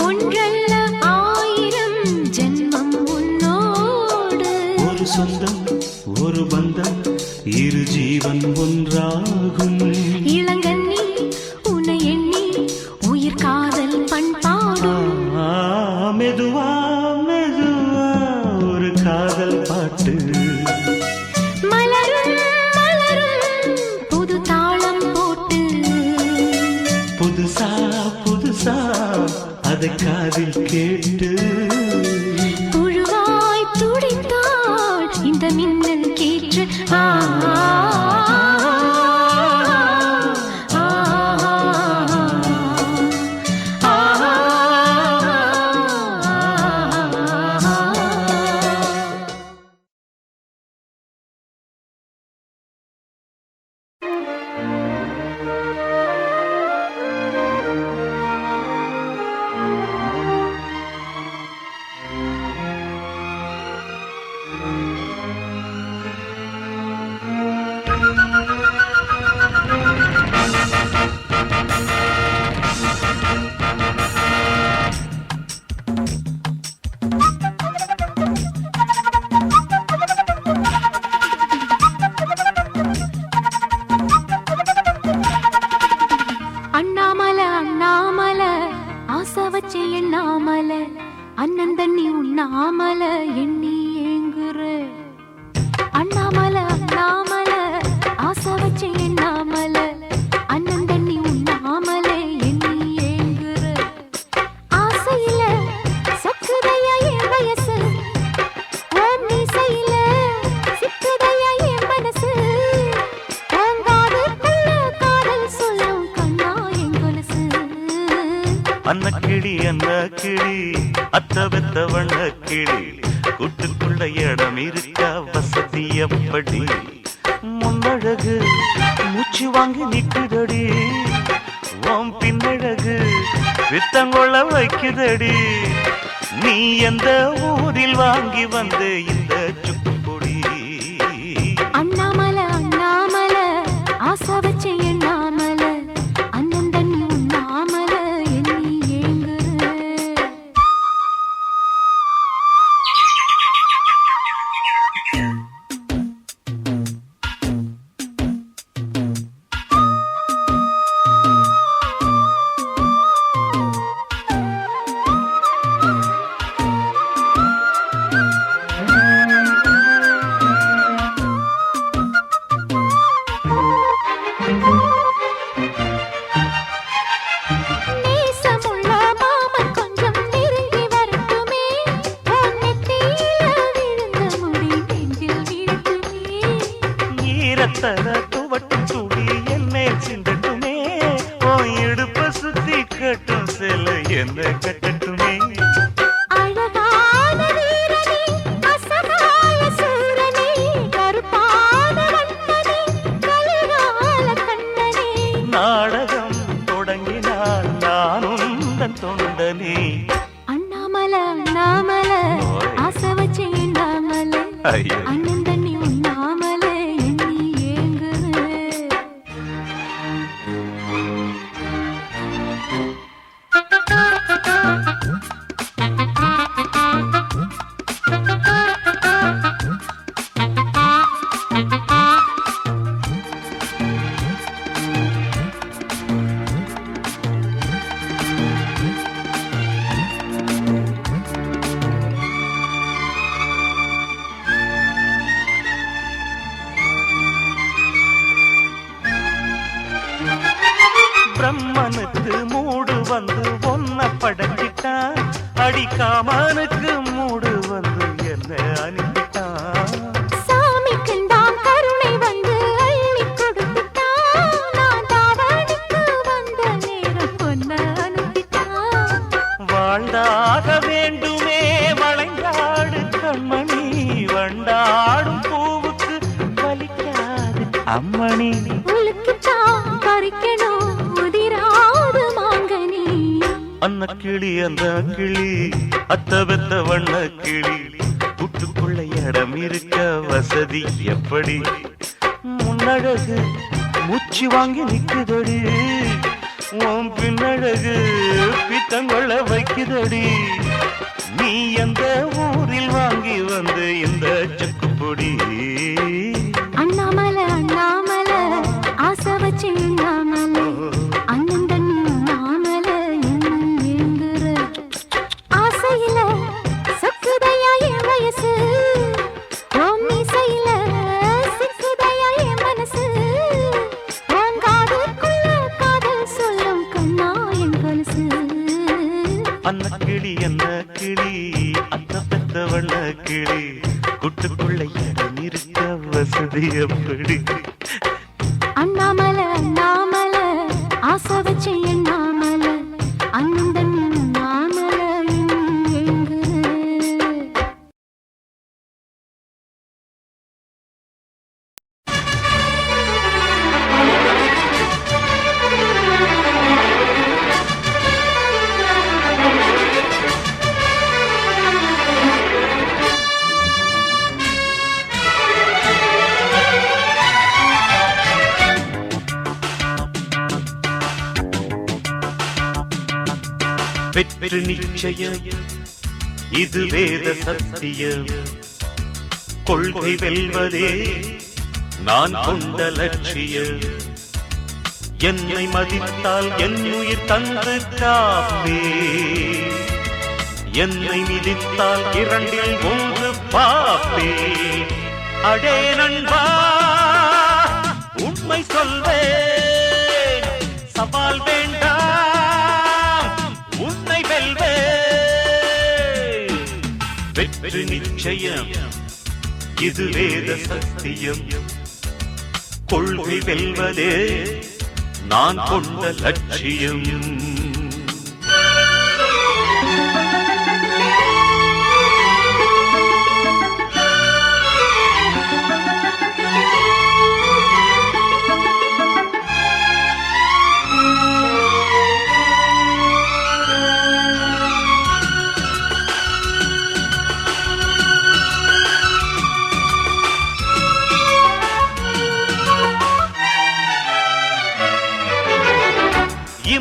ஒன்றல்ல ஆயிரம் ஜென்மம் உன்னோடு ஒரு சொந்தம் ஒரு பந்தம் இரு ஜீவன் ஒன்றாகும் இளங்கண்ணி உன்னை எண்ணி உயிர் காதல் பண்பாடும் மெதுவா மெதுவா ஒரு காதல் பாட்டு மலரும் மலரும் புது தாளம் போட்டு புதுசா புதுசா அதை காதில் கேட்டு புழுவாய் துடித்தாள் இந்த மின்னல் கேற்று அன்னக்கிளி அன்னக்கிளி அத்த வெத்த வண்ணக்கிளி கூட்டுக்குள்ள இடம் இருக்கா வசதி எப்படி முன்னழகு மூச்சு வாங்கி நிக்குதடி உன் பின்னழகு வித்தங்கொள்ள வைக்குதடி நீ எந்த ஊரில் வாங்கி வந்த இந்த சுக்குப்பொடி அண்ணாமல அண்ணாமல ஆசை வச்சு எண்ணாமல அண்ணன் தண்ணி உண்ணாமல எண்ணி ஏங்குற துவட்டும் துளி என்னை சிந்தட்டுமே ஓ இடுப்ப சுத்தி கட்டும் செல்ல என்ன கட்டட்டுமே அழகான வீரனே அசகாய சூரனே கருப்பான வண்ணனே கலிகால கண்ணனே நாடகம் தொடங்கினால் நானும் தன் தொண்டனே அண்ணாமல அண்ணாமல ஆசை வச்சு எண்ணாமல அண்ணன் தண்ணி உண்ணாமல எண்ணி ஏங்குற பிரம்மனுக்கு மூடு வந்து ஒன்ன படைச்சிட்டான் அடிக்காமனுக்கு மூடு வந்து என்ன அனுப்பிட்டான் சாமிக்குண்டாம் கருணை வந்து அள்ளி கொடுத்துட்டான் நான் தாவணிக்கு வந்த நேரம் பொன்ன அனுப்பிட்டான் வாழ்ந்தாக வேண்டுமே வளைந்தாடு கண்மணி வண்டாடும் பூவுக்கு வலிக்காது அம்மணி உலுக்கிட்டான் பறிக்கணும் உதிராது மாங்கனி அன்னக்கிளி அந்த கிளி அத்த வெத்த வண்ண கிளி கூட்டுக்குள்ள இடம் இருக்க வசதி எப்படி முன்னழகு மூச்சு வாங்கி நிக்குதடி உன் பின்னழகு பித்தங்கொள்ள வைக்குதடி நீ எந்த ஊரில் வாங்கி வந்து இந்த சுக்குப்பொடி அண்ணாமல அண்ணாமல ஆசை வச்சு எண்ணாமல அண்ணன் தண்ணி உண்ணாமல எண்ணி ஏங்குற ஆசையில சொக்குதையா என் வயசு ஓம் மீசையில சிக்குதையா என் மனசு ஓம் காதுக்குள்ள காதல் சொல்லும் கண்ணா என் கொலுசு அன்னக்கிளி என்ன கிளி அத்த பெத்த வண்ண கிளி கூட்டுக்குள்ள இடம் இருக்க வசதி எப்படி அண்ணாமல அண்ணாமல ஆசை வச்சு எண்ணாமல அண்ணன் தண்ணி உண்ணாமல எண்ணி ஏங்குற வெற்றி நிச்சயம் இது வேத சத்தியம் கொள்கை வெல்வதே நான் கொண்ட லட்சியம் என்னை மதித்தால் என் உயிர் தந்து காப்பே என்னை மிதித்தால் இரண்டில் ஒன்று பாப்பே அடே நண்பா உண்மை சொல்வேன் சவால் வேண்டாம் உன்னை வெல்வேன் வெற்றி நிச்சயம் இது வேத சத்தியம் கொள்கை வெல்வதே நான் கொண்ட லட்சியம்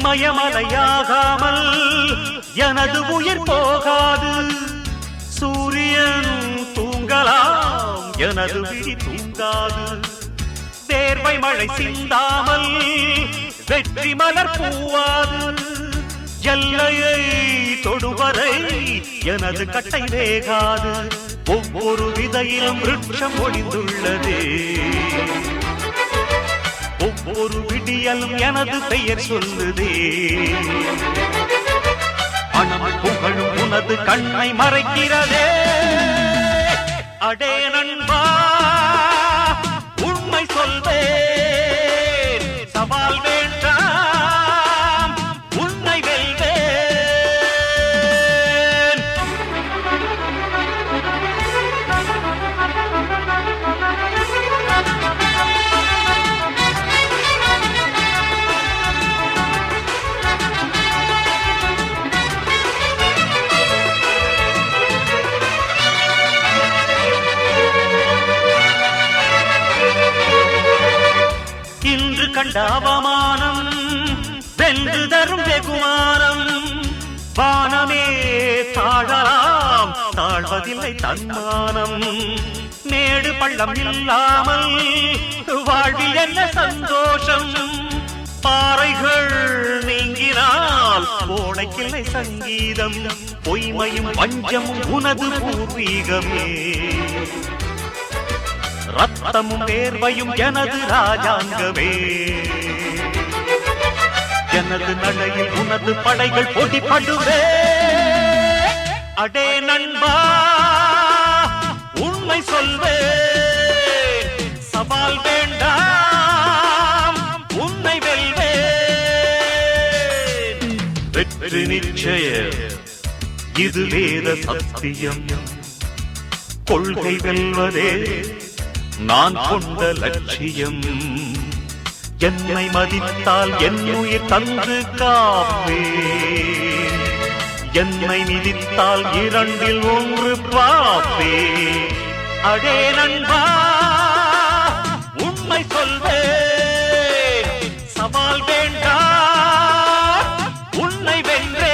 இமயமலையாகாமல் எனது உயிர் போகாது. சூரியன் தூங்கலாம், எனது விழி தூங்காது. தேர்வை மழை சிந்தாமல் வெற்றி மலர் பூவாது. எல்லையை தொடுவரை எனது கட்டை வேகாது. ஒவ்வொரு விதையிலும் விருட்சம் ஒளிந்துள்ளதே. ஒவ்வொரு விடியலும் எனது பெயர் சொல்லுதே. பணம் புகழும் உனது கண்ணை மறைக்கிறதே. அடே நண்பா, உண்மை சொல்வேன், சவால் வேண்டாம், உன்னை வெல்வேன். இன்று கண்ட அவமானம் வென்று தரும் வெகுமானம். வானமே தாழலாம், தாழ்வதில்லை தன்மானம். மேடு பள்ளம் இல்லாமல் வாழ்வில் என்ன சந்தோஷம். பாறைகள் நீங்கினால் ஓடைக்கில்லை சங்கீதம். பொய்மையும் வஞ்சமும் உனது பூர்வீகமே. ரத்தமும் வேர்வையும் எனது ராஜாங்கமே. எனது நடையில் உனது படைகள் போட்டிப்படுவே. அடே நண்பா, உண்மை சொல்வேன், சவால் வேண்டாம், உன்னை வெல்வேன். வெற்றி நிச்சயம், இது வேத சத்தியம். கொள்கை வெல்வதே நான் கொண்ட லட்சியம். என்னை மதித்தால் என் உயிர் தந்து காப்பேன். என்னை மிதித்தால் இரண்டில் ஒன்று பார்ப்பேன். அடே நண்பா, உண்மை சொல்வேன், சவால் வேண்டாம், உன்னை வென்றேன்.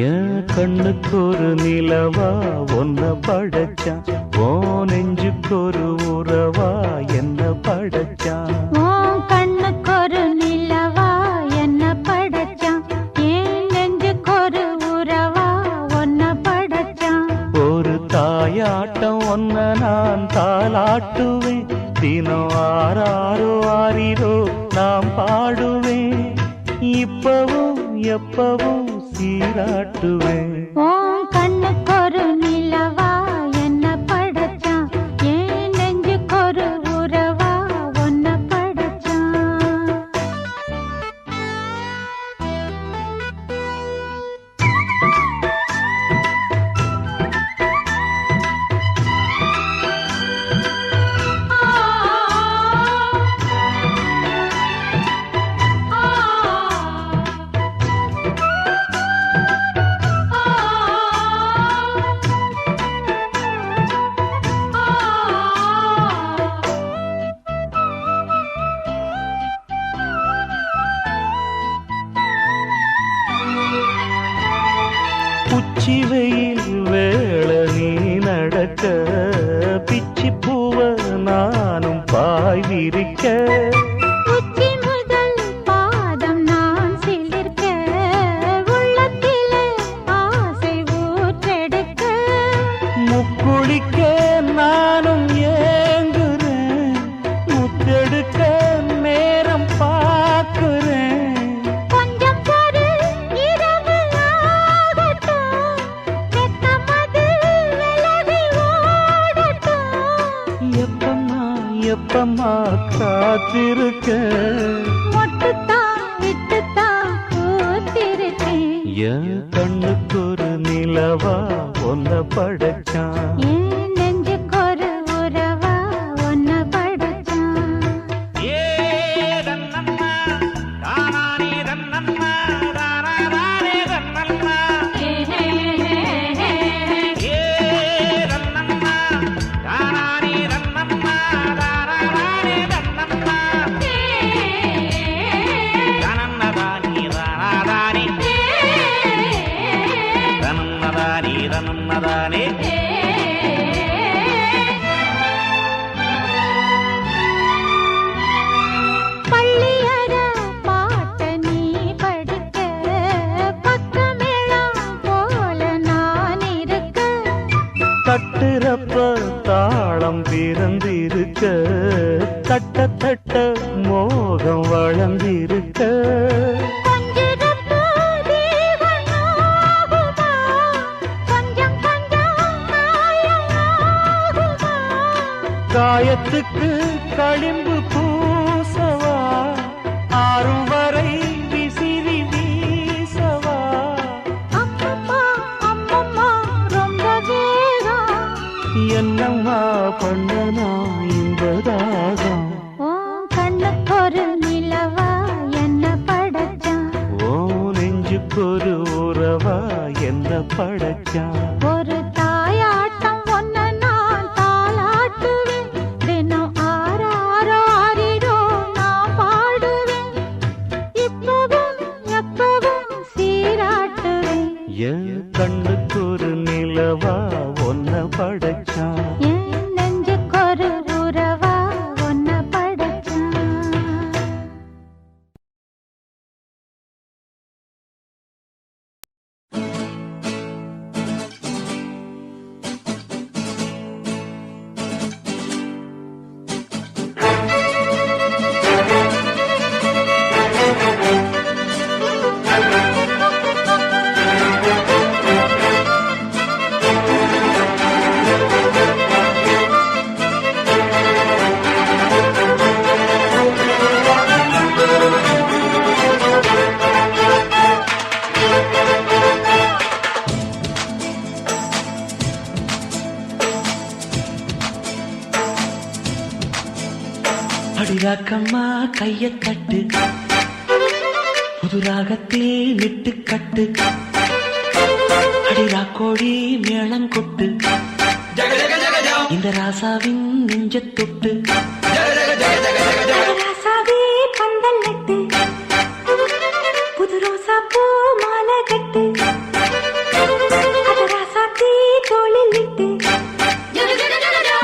என் கண்ணுக்கு ஒரு நிலவா ஒன்ன படைச்சான். ஓ நெஞ்சுக்கு ஒரு உறவா என்ன படைச்சான். உன் கண்ணுக்கு ஒரு நிலவா என்ன படைச்சான். என் நெஞ்சுக்கு ஒரு உறவா ஒன்ன படைச்சான். ஒரு தாயாட்டம் ஒன்ன நான் தாளாட்டுவேன். தினம் ஆராரோ ஆரிரோ நாம் பாடுவேன். இப்பவும் எப்பவும் சீராட்டுவேன். உன் கண்ணுக்கு ஒரு நிலவா என்ன படைச்சான். என் நெஞ்சுக்கு ஒரு உறவா ஒன்ன படைச்சான். உச்சி வெயில் வேள நீ நடக்க பிச்சி பூவ நானும் பாய் விரிக்க. உச்சி முதல் பாதம் நான் சிலிர்க்க. உள்ளத்திலே ஆசை ஊற்றெடுக்க. முக்குளிக்க நானும் ஏங்குறேன். முத்தெடுக்க நேரம் பார்க்கிறேன். கொஞ்சம் பொறு இரவு ஆகட்டும். வெக்கமத என்னம்மா காத்திருக்க மொட்டுத்தான் விட்டுத்தான் பூத்திருக்கேன் என் கண்ணுக்கு ஒரு நிலவா ஒன்ன படைச்சான் என் நெஞ்சுக்கு ஒரு உறவா ஒன்ன படைச்சான் பள்ளியற பாட்ட நீ படிக்க பக்கமேளம் போல நான் இருக்க தட்டுறப்ப தாளம் பிறந்திருக்க தட்ட தட்ட மோகம் வளர்ந்திருக்க கொஞ்சிடப்போ தேவன் ஆகுமா கொஞ்சம் கொஞ்சம் மாயமாகுமா காயத்துக்கு களிம்பு பூசவா ஆறும் வரை விசிறி வீசவா அம்மம்மா அம்மம்மா ரொம்ப வேகம் என்னம்மா பண்ணனா இந்த தாகம் ஓ கண்ணுக்கு ஒரு நிலவா என்ன படைச்சான் ஓ நெஞ்சுக்கொரு உறவா என்ன படைச்சான் ஒரு தாயாட்டம் ஒன்ன நான் தாளாட்டுவேன் தினம் ஆறாரோ ஆறிரோ நான் பாடுவேன் இப்பவும் எப்பவும் சீராட்டுவேன் என் கண்ணுக்கு ஒரு நிலவா ஒன்ன படைச்சான் என் நெஞ்சுக்கு ஒரு உறவா ஒன்ன படைச்சான் அடிராக்கம்மா கைய தட்டு புது ராகத்தில் விட்டு கட்டு அடிராக்கோடி மேளம் கொட்டு இந்த ராசாவின் நெஞ்ச தொட்டு ராசாவே பந்தல் நட்டு புது ரோசா பூ மாலை கட்டு அத ராசாத்தி தோளில் விட்டு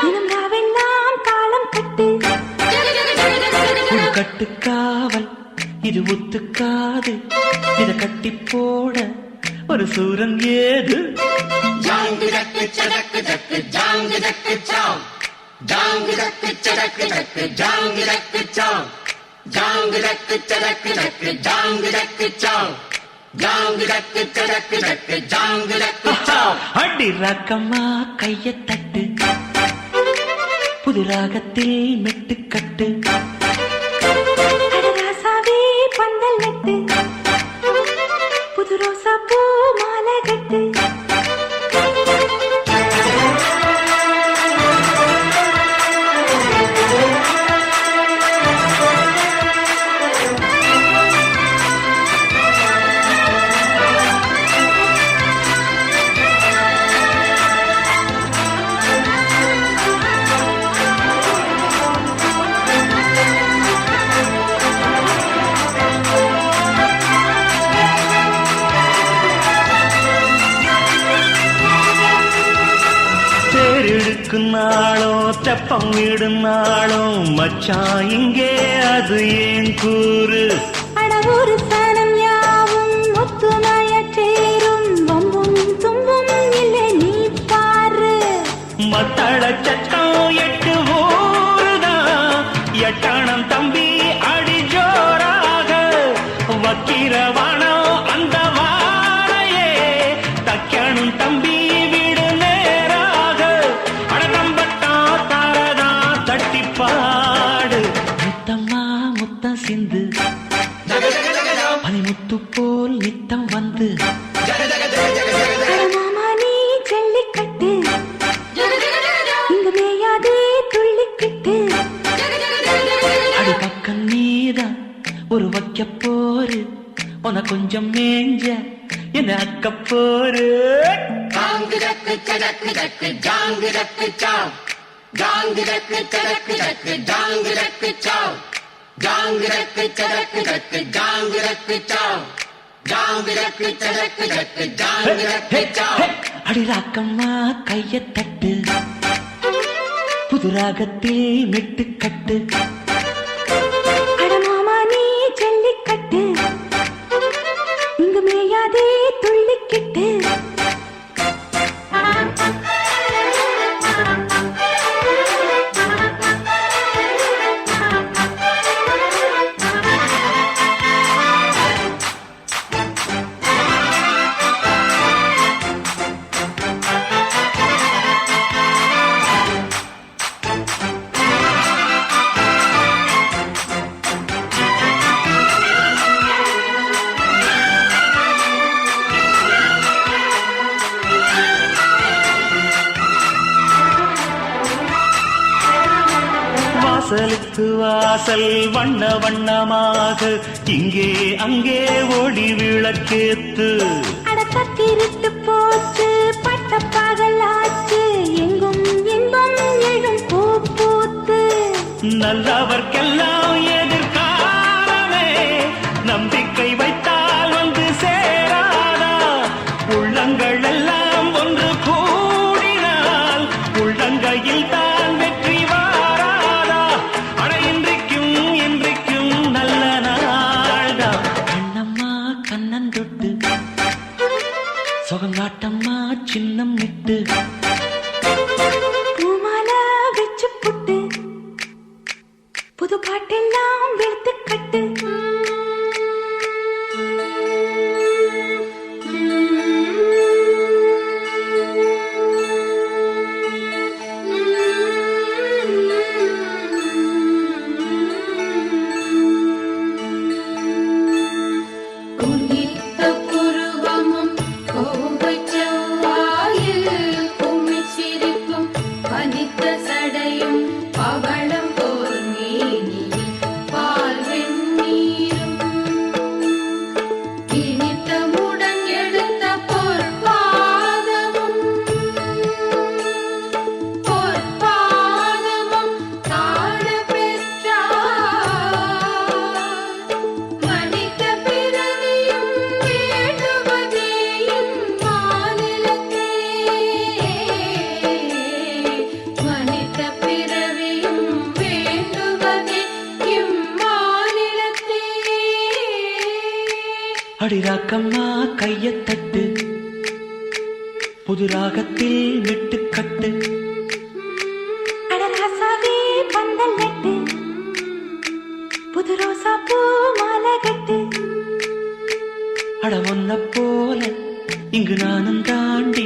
தினம் ராவெல்லாம் காலம் கட்டு கட்டுக்காவல் இது ஒத்துக்காது இத கட்டி போட ஒரு சூரன் ஏது அடி ராக்கம்மா கைய தட்டு புது ராகத்தில் மெட்டு கட்டு அட ராசாவே பந்தல் நட்டு புது ரோசா பூ மாலை கட்டு நாளும் தெப்பம் விடும் நாளும் மச்சான் இங்கே அது ஏன் கூறு அடவூரு சனம் யாவும் ஒத்துமைய சேரும் வம்பும் தும்பும் இல்லை நீ பாரு மத்தள சட்டம் எட்டு ஊருதான் எட்டணம் தம்பி அடி ஜோராக வக்கிரவானம் அந்த வாழையே தக்கணும் தம்பி வீடு நேராக அடதம்பட்டா தாரதா தட்டி பாடு நித்தம் வந்து மாமா நீ ஜல்லிக்கட்டு இங்கு மேயாதே துள்ளிக்கிட்டு அடி பக்கம் நீதான் ஒரு வைக்க போரு உன கொஞ்சம் மேஞ்ச என்ன அக்க போரு ஜாங்கு ஜக்கு சடக்கு ஜக்கு ஜாங்கு ஜக்கு சாவ் ஜாங்கு ஜக்கு சடக்கு ஜக்கு ஜாங்கு ஜக்கு சாவ் ஜாங்கு ஜக்கு சடக்கு ஜக்கு ஜாங்கு ஜக்கு சாவ் ஜாங்கு ஜக்கு சடக்கு ஜக்கு ஜாங்கு ஜக்கு சாவ் அடி ராக்கம்மா கைய தட்டு புது ராகத்தில் மெட்டு கட்டு அட மாமா நீ ஜல்லிக்கட்டு இங்கு மேயாதே துள்ளிக்கிட்டு வாசலுக்கு வாசல் வண்ண வண்ணமாக இங்கே அங்கே ஓடி விளக்கேத்து அடக்கத்திருட்டு போச்சு பட்ட பகலாச்சு எங்கும் இன்பம் எழும் பூ பூத்து நல்லவர்க்கெல்லாம் எதிர்காலமே நம்பிக்கை வைத்தால் வந்து சேராதா உள்ளங்கள் எல்லாம் ஒன்று கூடினால் உள்ளங்கையில் தான் வெற்றி வாராதா அட இன்றைக்கும் இன்றைக்கும் நல்ல நாள்தான் கண்ணம்மா கண்ணன் தொட்டு சுகங்காட்டம்மா சின்னம் விட்டு பூமாலா வச்சு புட்டு புது பாட்டெல்லாம் வெளுத்து கட்டு குனித்த புருவமும் கோபச் செவ்வாயில் குமிழ் சிரிப்பும் பனித்த சடையும் பவளம் போல் மேனியில் பால் வெந்நீரும் இனித்தமுடன் எடுத்த பொற்பாதமும் காண பெற்றார் மனித பிறவியும் வேண்டுவதேயும் மாநிலத்தே மனித பிறவியும் வேண்டுவதே இம்மாநிலத்தே அடிராக்கம்மா கைய தட்டு புது ராகத்தில் விட்டு கட்டு அடராசாவே பந்தல் நட்டு புது ரோசா பூ மாலை கட்டு அட ஒன்ன போல இங்கு நானும் தாண்டி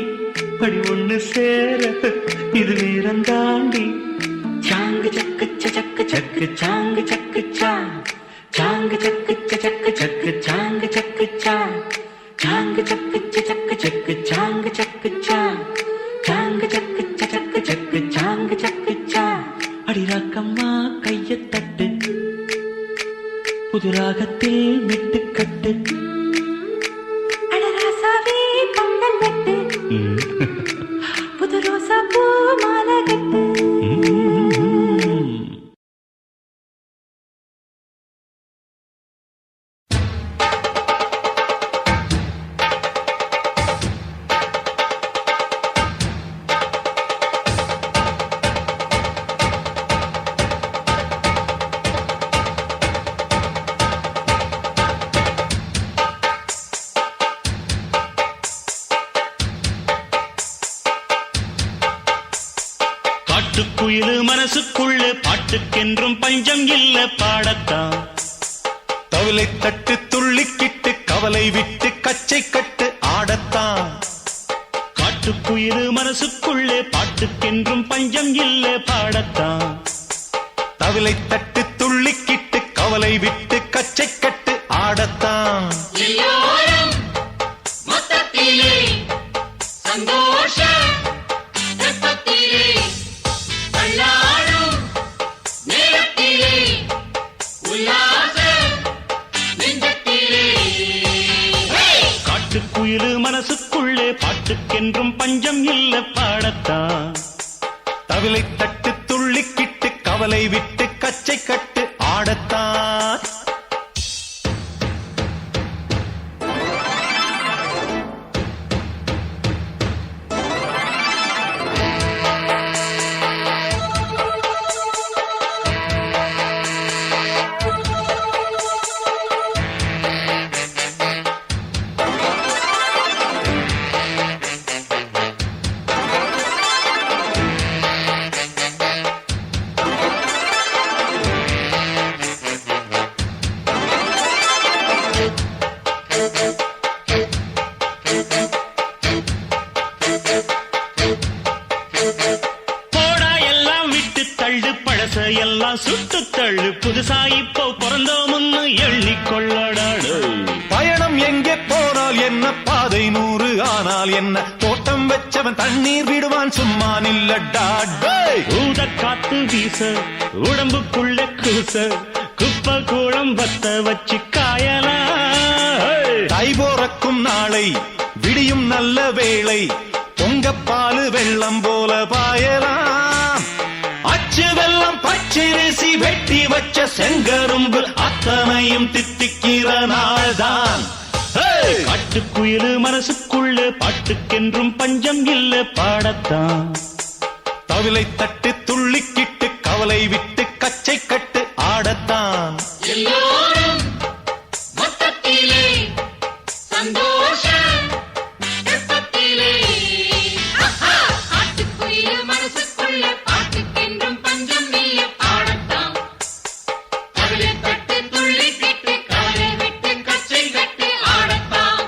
படி ஒண்ணு சேர இது வீரம் தாண்டி சாங்கு சக்கு சக்கு சக்கு சாங்கு சக்கு சாங்கு சக்கு சக்கு சக்கு சாங்கு சக்கு சாங்கு சக்கு சக்கு சக்கு சாங்கு சக்கு சாங்கு சக்கு சக்கு சக்கு சாங்கு சக்கு அடிராக்கம்மா கைய தட்டு புது ராகத்தில் விட்டு கட்டு அடராசாவே பந்தல் நட்டு புது ரோசா பூ மாலை கட்டு காட்டுக்குயிலு மனசுக்குள்ள பாட்டுக்கென்றும் பஞ்சம் இல்ல பாடத்தான் தவிலை தட்டு துள்ளிக்கிட்டு கவலை விட்டு கச்சை கட்டு ஆடத்தான் காட்டுக்குயிலு மனசுக்குள்ளே பாட்டுக்கென்றும் பஞ்சம் இல்ல பாடத்தான் தவிலை தட்டு துள்ளிக்கிட்டு கவலை விட்டு கச்சை கட்டு ஆடத்தான் எல்லோரும் காட்டுக்குயிலு மனசுக்குள்ளே பாட்டுக்கென்றும் பஞ்சம் இல்ல பாடத்தான். தவிலை தட்டு துள்ளிக்கிட்டு கவலை விட்டு கச்சை கட்டு ஆடத்தான். எல்லாம் சுட்டு தள்ளு புதுசா இப்போ பிறந்தோம்னு எண்ணிக்கொள்ளடாடு. பயணம் எங்கே போனால் என்ன பாதை 100 ஆனால் என்ன தோட்டம் வச்சவன் தண்ணீர் விடுவான் சும்மா நில்லடா. ஊத காத்து வீச உடம்புக்குள்ள கூச குப்பை கூடம் வத்த வச்சு காயலாம். தை போறக்கும் நாளை விடியும் நல்ல வேளை பொங்கப்பாலு வெள்ளம் போல பாயலாம். அச்சு வெள்ளம் பச்சரிசி வெட்டி வச்ச செங்கரும்பு அத்தனையும் தித்திக்கிற நாள்தான். காட்டுக்குயிலு மனசுக்குள்ள பாட்டுக்கென்றும் பஞ்சம் இல்ல பாடத்தான். தவிலை தட்டு துள்ளிக்கிட்டு கவலை விட்டு கச்சை கட்டு ஆடத்தான். எல்லோரும் மொத்தத்திலே சந்தோஷம் வெப்பத்திலே. காட்டுக்குயிலு மனசுக்குள்ள பாட்டுக்கென்றும் பஞ்சம் இல்ல பாடத்தான். தவிலை தட்டு துள்ளிக்கிட்டு கவலை விட்டு கச்சை கட்டு ஆடத்தான்.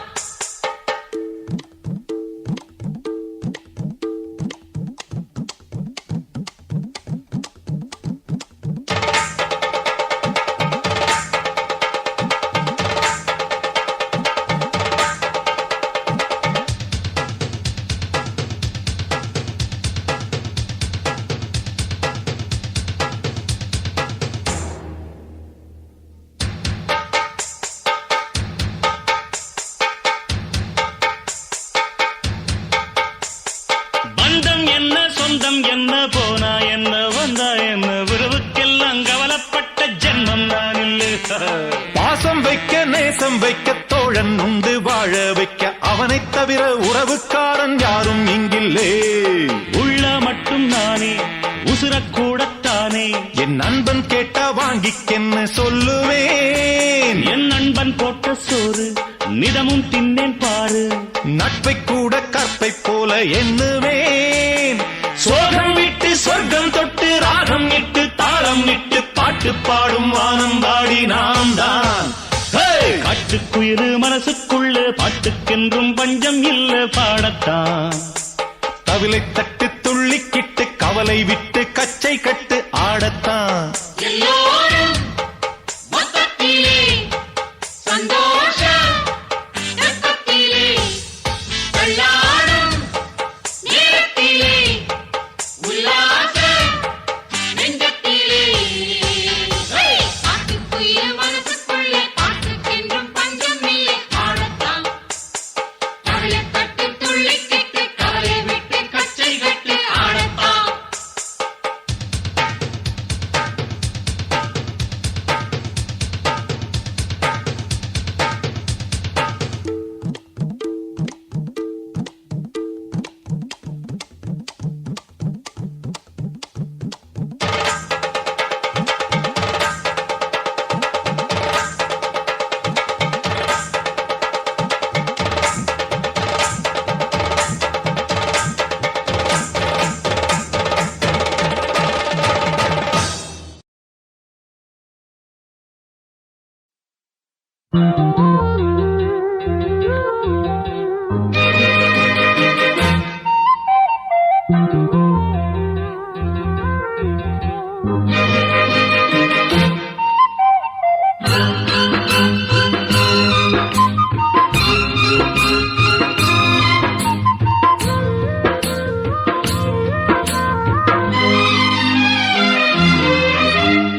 பந்தம் என்ன சொந்தம் என்ன போனா என்ன வந்தா என்ன உறவுக்கெல்லாம் கவலைப்பட்ட ஜென்மம் நான் இல்லை. பாசம் வைக்க நேசம் வைக்க தோழன் உண்டு வாழ வைக்க அவனைத் தவிர உறவுக்காரன் யாரும் இங்கில்லே. உள்ள மட்டும் நானே உசுரக்கூடத்தானே என் நண்பன் கேட்டா வாங்கிக்கென்னு சொல்லுவேன். என் நண்பன் போட்ட சோறு நிதமும் தின்னேன் பாரு. நட்பை கூட கற்பை போல எண்ணுவேன். சோகம் விட்டு சொர்க்கம் தொட்டு ராகம் இட்டு தாளம் இட்டு பாட்டு பாடும் வானம் பாடி நாம் தான். காட்டுக்குயிலு மனசுக்குள்ள பாட்டுக்கென்றும் பஞ்சம் இல்ல பாடத்தான். தவிலை தட்டு துள்ளிக்கிட்டு கவலை விட்டு கச்சை கட்டு ஆடத்தான். எல்லோரும் மொத்தத்திலே சந்தோஷம் வெப்பத்திலே. தள்ளாடும் நேரத்திலே உல்லாச நெஞ்சத்திலே. காட்டுக்குயிலு மனசுக்குள்ளே பாட்டுக்கென்றும் பஞ்சம் இல்லை பாடத்தான். கவலை தட்டு துள்ளிக்கிட்டு கவலை விட்டு கச்சை கட்டு ஆடத்தான்.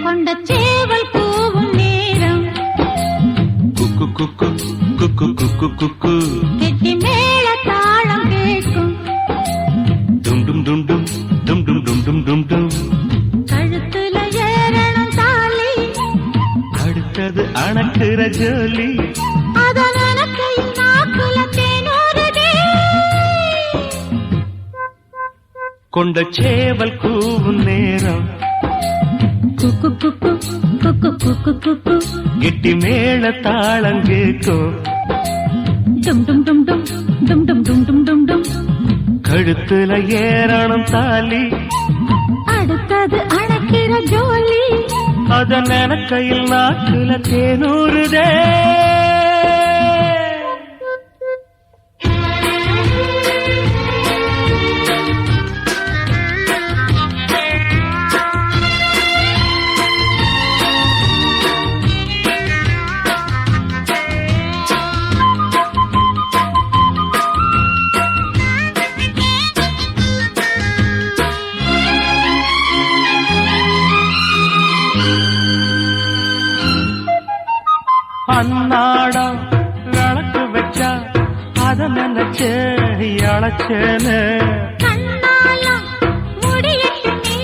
கொண்ட சேவல் கூவும் நேரம் குக்கு குக்கு குக்கு குக்கு குக்கு நடக்கிற ஜோலி அதனால கையில் நாக்குல தேனூறுதே. கொண்ட சேவல் கூவும் நேரம் குக்கு குக்கு குக்கு குக்கு குக்கு கெட்டி மேள தாளம் கேட்கும் டும் டும் டும் டும் டும் டும் டும் டும் டும் டும். கழுத்துல ஏறணும் தாலி அடுத்தது அணைக்கிற ஜோலி அத நினைக்கையில் நாக்குல தேனூறுதே. அன்னாடம் விளக்கு வச்சா அத நினைச்சு அழைச்சேன்னு கண்ணாலம் முடியட்டுமே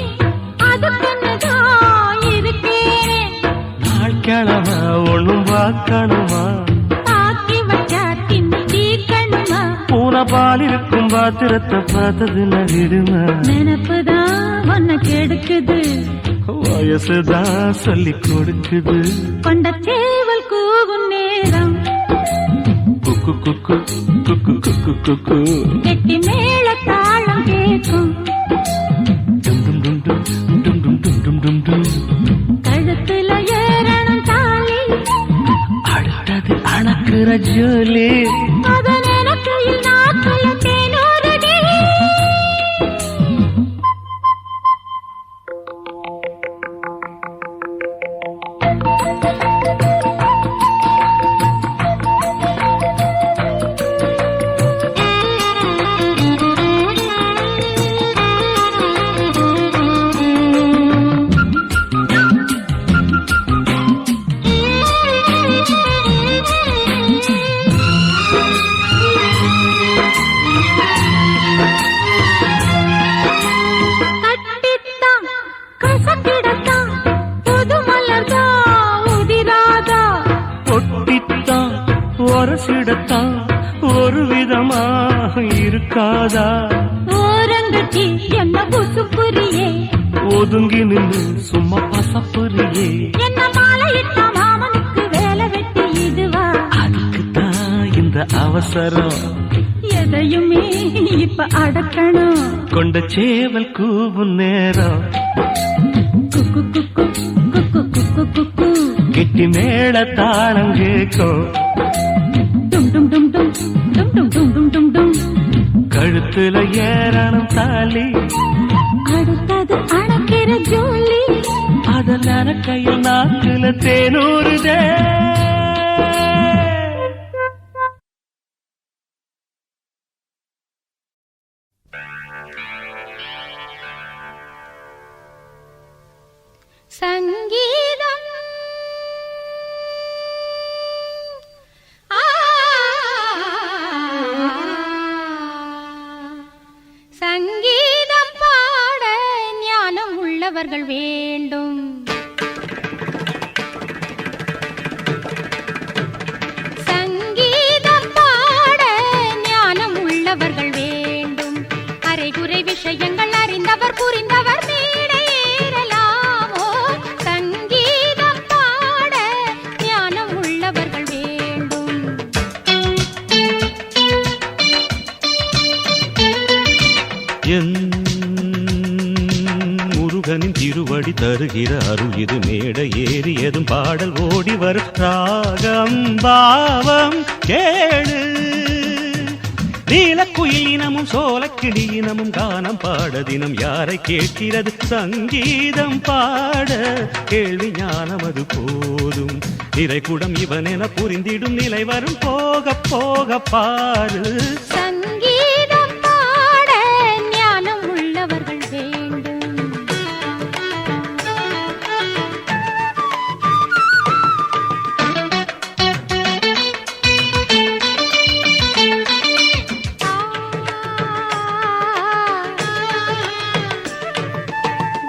அதுக்குன்னுதான் இருக்கேன். நாள் கிழமை ஒண்ணும் பார்க்கணுமா ஆக்கி வச்சா தின்னு தீக்கணுமா பூனை பால் இருக்கும் பாத்திரத்தை பார்த்தது நகிடுமா நினப்புதான் உன்னை கெடுக்குது வயசுதான் சொல்லி கொடுக்குது கொண்ட சேவல் கூவும் நேரம் குக்கு குக்கு குக்கு குக்கு குக்கு கெட்டி மேல தாளம் கேட்கும் டும் டும் டும் டும் டும் டும் டும் டும் டும் டும். கழுத்துல ஏறணும் தாலி அடுத்தது அணக்குற ஜோலி அதன் எனக்கையில் நாக்குல தேனூறுதே. கட்டித்தான் கசக்கிடத்தான் புது மலர்தான் உதிராதா ஒட்டித்தான் ஒரசிடத்தான் ஒரு விதமா இருக்காதா ஓரங்கட்டி என்ன புசுப்புரியே ஒதுங்கி நின்று சும்மா பசப்புரியே என்ன மாலையிட்ட மாமனுக்கு வேலை வெட்டி இதுவா அதுக்குத்தான் இந்த அவசரம் எதையுமே இப்ப அடக்கணும் கொண்ட சேவல் கூவும் நேரம் குக்கு குக்கு குக்கு குக்கு குக்கு கெட்டி மேள தாளம் கேட்கும் டும் டும் டும் டும் டும் டும் டும் டும் டும் டும். கழுத்துல ஏறணும் தாலி அடுத்தது அணைக்கிற ஜோலி அதனால கையில் நாக்குல தேனூறுதே. சங்கீதம் சங்கீதம் பாட ஞானம் உள்ளவர்கள் வேண்டும். சங்கீதம் பாட ஞானம் உள்ளவர்கள் வேண்டும். அரைகுறை விஷயங்கள் அறிந்தவர் புரிந்தவர் மேடை ஏறலாமோ. சங்கீதம் பாட ஞானம் உள்ளவர்கள் வேண்டும். என் முருகனின் திருவடி தருகிற அருள் இது மேடை ஏறியதும் பாடல் ஓடி வரும் ராகம் பாவம் கேளு. நீலக்குயில் இனமும் சோலக்கிளி இனமும் கானம் பாட தினம் யாரை கேட்கிறது சங்கீதம் பாட கேள்வி ஞானம் அது போதும். நிறைகுடம் இவனென புரிந்திடும் நிலை வரும் போக போக பாரு. சங்கீதம் பாட ஞானம் உள்ளவர்கள் வேண்டும்.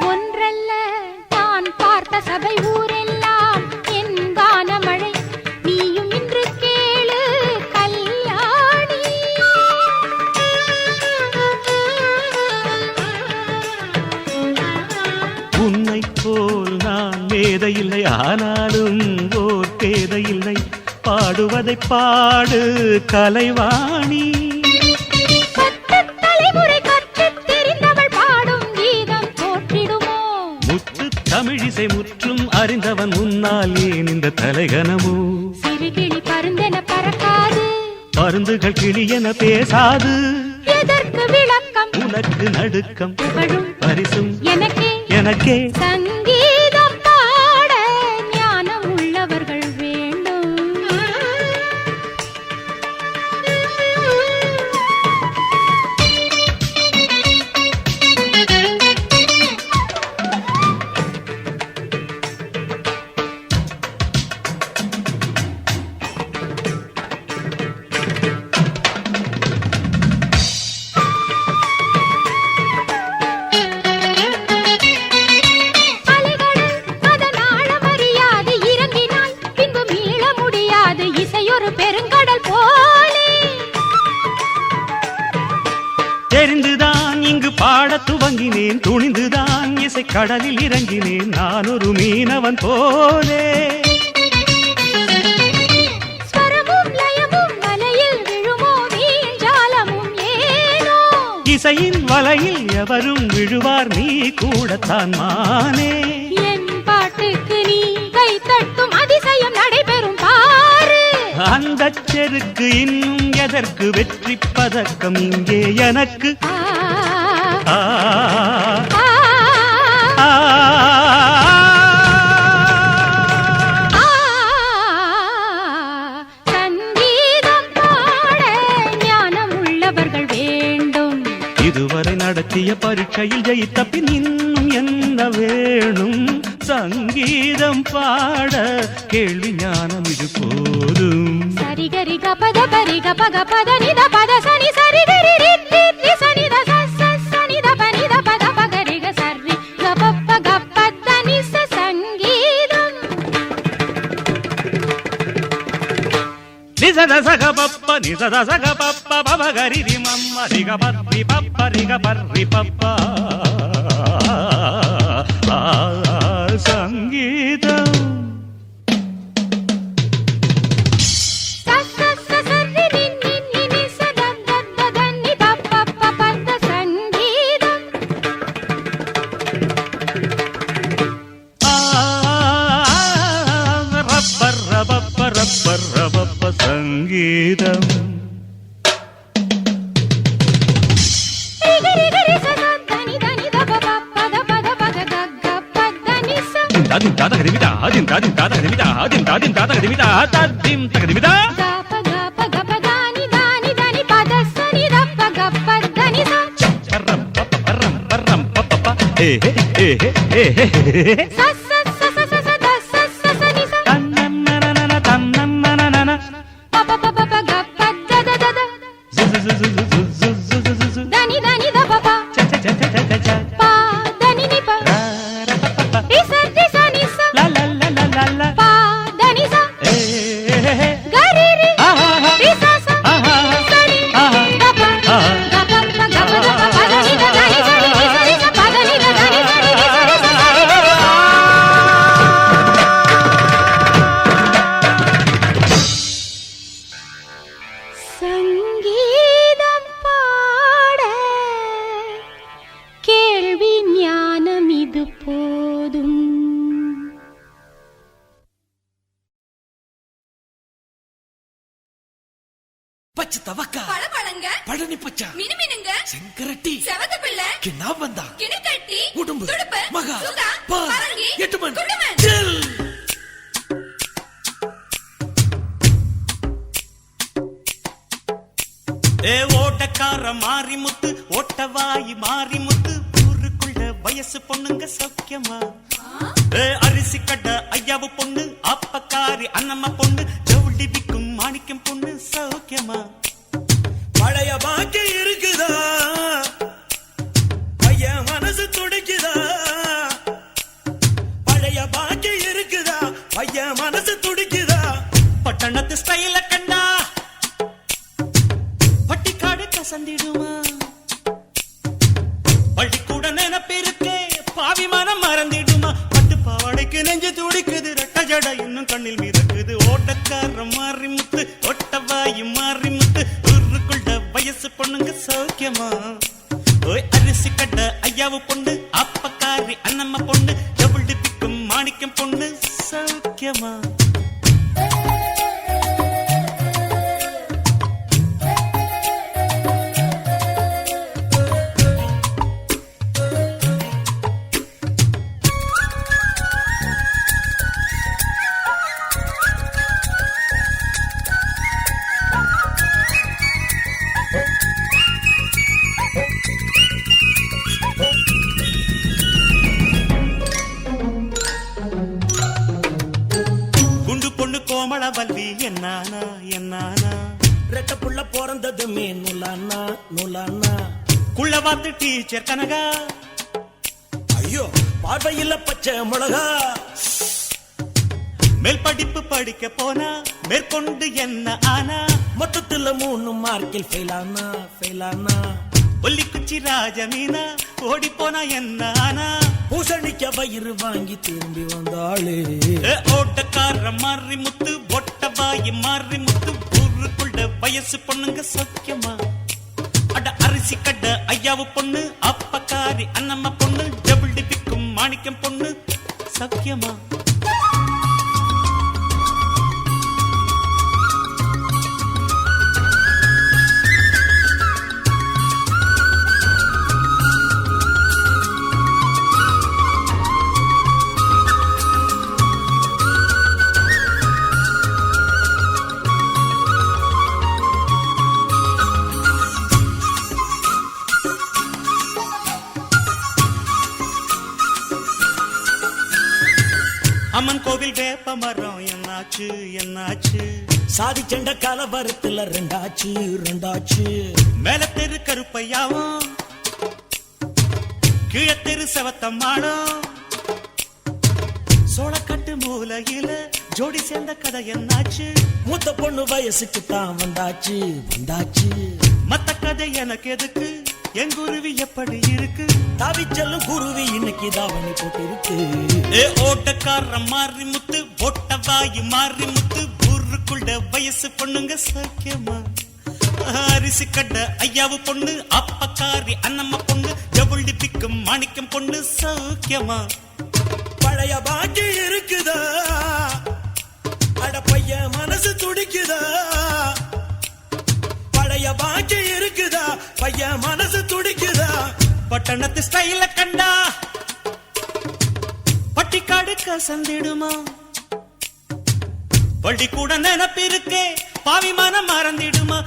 ஒன்றல்ல நான் பார்த்த சபை ஊரெல்லாம் என் கானமழை மேதையில்லை ஆனாலும் ஓர் பேதையில்லை பாடுவதை பாடு கலைவாணி பத்துத் தலைமுறை கற்றுத் தெரிந்தவள் பாடும் கீதம் போற்றிடுமோ முத்து தமிழிசை முற்றும் அறிந்தவன் முன்னால் ஏன் இந்த தலைகனமோ சிறுகிளி பருந்தென பறக்காது பருந்துகள் கிளியென பேசாது எதற்கு விளக்கம் உனக்கு நடுக்கம் புகழும் பரிசும் எனக்கே எனக்கே சங்கீதம் பாட ஞானம் உள்ளவர்கள் வேண்டும் அலைகடல் அதன் ஆழமறியாது இறங்கினால் பின்பு மீள முடியாது இசையொரு பெருங்கடல் போலே தெரிந்துதான் இங்கு பாடத் துவங்கினேன் துணிந்துதான் இசை கடலில் இறங்கினேன் நான் ஒரு மீனவன் போலே ஸ்வரமும் லயமும் மலையில் விழுமோ வீண் ஜாலமும் ஏனோ இசையின் வலையில் எவரும் விழுவார் நீ கூடத்தான் மானே என் பாட்டுக்கு நீ கை தட்டும் அதிசயம் நடைபெறும் பாரு அந்த செருக்கு இன்னும் எதற்கு வெற்றி பதக்கம் இங்கே எனக்கு ஆ, ஆ, ஆ, ஆ, ஆ. சங்கீதம் பாட ஞானம் உள்ளவர்கள் வேண்டும் இதுவரை நடத்திய பரீட்சையில் ஜெயித்த பின் இன்னும் என்ன வேணும் சங்கீதம் பாட கேள்வி ஞானம் இது போதும் சரிகரி கபத பரிக பக பத நித பத சனி சரிகரி ரித்தி ரி சனி த ச ச சனி த பனி த பத பகரி க சரி கபப்ப கப்பத நி ச சங்கீதம் நிசத சக பப்ப நிசத சக பப்ப பவகரி ரி மம்ம ரிக பர்ரி பப்ப ரிக பர்ரி பப்ப சங்கீதம் ச ச ச சரி ரி நி நி நி ச த த த த நி த ப ப ப த சங்கீதம் ரப்பர் ரபப்ப ரப்பர் ரபப்ப சங்கீதம் ரிகரி கரி ச ச த நி த நி த ப ப ப த ப த ப க க க ப த நி ச தாதிம் தாத கதிமிதா ஆதிம் தாதிம் தாத கதிமிதா ஆதிம் தாதிம் தாத கதிமிதா தாதிம் தகதிமிதா க ப க ப க ப த நி த நி த நி ப த ச நி த ப க ப த நி ச பர்ரம் பப்ப பர்ரம் பர்ரம் பப்ப ஏ ஏ ஏ ச ச ச ச ச ச த ச ச ச நி ச தன்னன்னனன தன்னன்னனன ப ப ப ப ப க ப த த த த ஜுஜுஜுஜுஜுஜுஜுஜுஜுஜு த நி த ப ப ச ச ச ச ச ச ப த நி நி ப ரரபப்ப ரி ச நி ச லா லா லா லா லா லா ப த நி ச ஏ க ரி ரி ஆஹா ரி ச ச ஆஹா ச நி ஆஹா த ப க ப ப க ப த ப ப த நி த த நி ச நி ரி ச ரி ச ப த நி த த நி ச ரி ரி ச ரி ச ச ரி ரி ரி ச. சங்கீதம் பாட கேள்வி ஞானம் இது போதும் பச்சை தவக்கா பழபழங்க பழனி பச்சா மினுமினுங்க செங்கரட்டி செவத்த பிள்ளை கிண்ணா வந்தா கிணித்தட்டி உடும்பு துடுப்பு மகா சுகா பா பரங்கி எட்டுமன் குண்டுமன் ஜெல் ஏ ஓட்டக்கார மாரிமுத்து ஓட்டவாயி மாரிமுத்து ஊருக்குள்ள வயசு பொண்ணுங்க சௌக்கியமா ஏ அரிசி கட்ட ஐயாவு பொண்ணு அப்பக்காரி அண்ணம்மா பொண்ணு ஜவுளி விக்கும் மாணிக்கம் பொண்ணு சௌக்கியமா பழைய பாக்கி இருக்குதா பையன் மனசு துடிக்குதா பழைய பாக்கி இருக்குதா பையன் மனசு துடிக்குதா பட்டணத்து ஸ்டைல கண்டா பட்டிக்காடு கசந்திடுமா பள்ளிக்கூட நினைப்பிருக்கே பாவி மனம் மறந்திடுமா பட்டு பாவாடைக்கு நெஞ்ச நெஞ்சு துடிக்குது ரெட்ட ஜட இன்னும் கண்ணில் மிதக்குது ஓட்டக்கார மாறி முத்து ஒட்டவாயி மாறி முத்து ஊருக்குள்ள வயசு பொண்ணுங்க சௌக்கியமா ஓய் அரிசி கட்ட ஐயாவு பொண்ணு அப்பக்காரி அண்ணம்மா பொண்ணு டபுள் டிப்பிக்கும் மாணிக்கம் பொண்ணு சௌக்கியமா கோமளவல்லி என்னானா என்னானா ரெட்ட புள்ள பிறந்ததுமே நுலானா நுலானா குள்ள பார்த்து டீச்சர் கனகா ஐயோ பார்வையில பச்சை மிளகா மேல் படிப்பு படிக்க போனா மேற்கொண்டு என்ன ஆனா மொத்தத்துல 3 மார்க்கில் ஃபெயிலானா ஃபெயிலானா ஒல்லி குச்சி ராஜமீனா ஓடி போனா என்ன ஆனா பூசணிக்க வயிறு வாங்கி திரும்பி வந்தாளே ஓட்டக்கார மாறி முத்து ஒட்டவாயி மாறி முத்து ஊருக்குள்ள வயசு பொண்ணுங்க சௌக்கியமா அட அரிசி கட்ட ஐயாவு பொண்ணு அப்பக்காரி அண்ணம்மா பொண்ணு டபுள் டிப்பிக்கும் மாணிக்கம் பொண்ணு சௌக்கியமா அம்மன் கோவில் வேப்ப மரம் என்னாச்சு என்னாச்சு சாதி சண்ட கலவரத்துல ரெண்டாச்சு ரெண்டாச்சு மேல தெரு கருப்பையாவும் கீழ தெரு செவத்தம்மாளும் சோளக்கட்டு மூலையில ஜோடி சேர்ந்த கதை என்னாச்சு மூத்த பொண்ணு வயசுக்கு தான் வந்தாச்சு வந்தாச்சு மத்த கதை எனக்கு எதுக்கு என் குருவி எப்படி இருக்கு தாவிச்செல்லும் குருவி இன்னைக்கு தாவணி போட்டிருக்கு ஓட்டக்கார மாறி முத்து ஒட்டவாயி மாறி முத்து ஊருக்குள்ள வயசு பொண்ணுங்க சௌக்கியமா அரிசி கட்ட ஐயாவு பொண்ணு அப்பக்காரி அண்ணம்மா பொண்ணு டபுள் டிப்பிக்கும் மாணிக்கம் பொண்ணு சௌக்கியமா பழைய பாக்கி இருக்குதா அட பைய மனசு துடிக்குதா பழைய பாக்கி இருக்குதா பைய மனசு துடிக்குதா பட்டணத்து ஸ்டைல கண்டா பட்டிக்காடு கசந்திடுமா பள்ளி கூட நினப்பிருக்கே பாவிமானம் மறந்திடுமா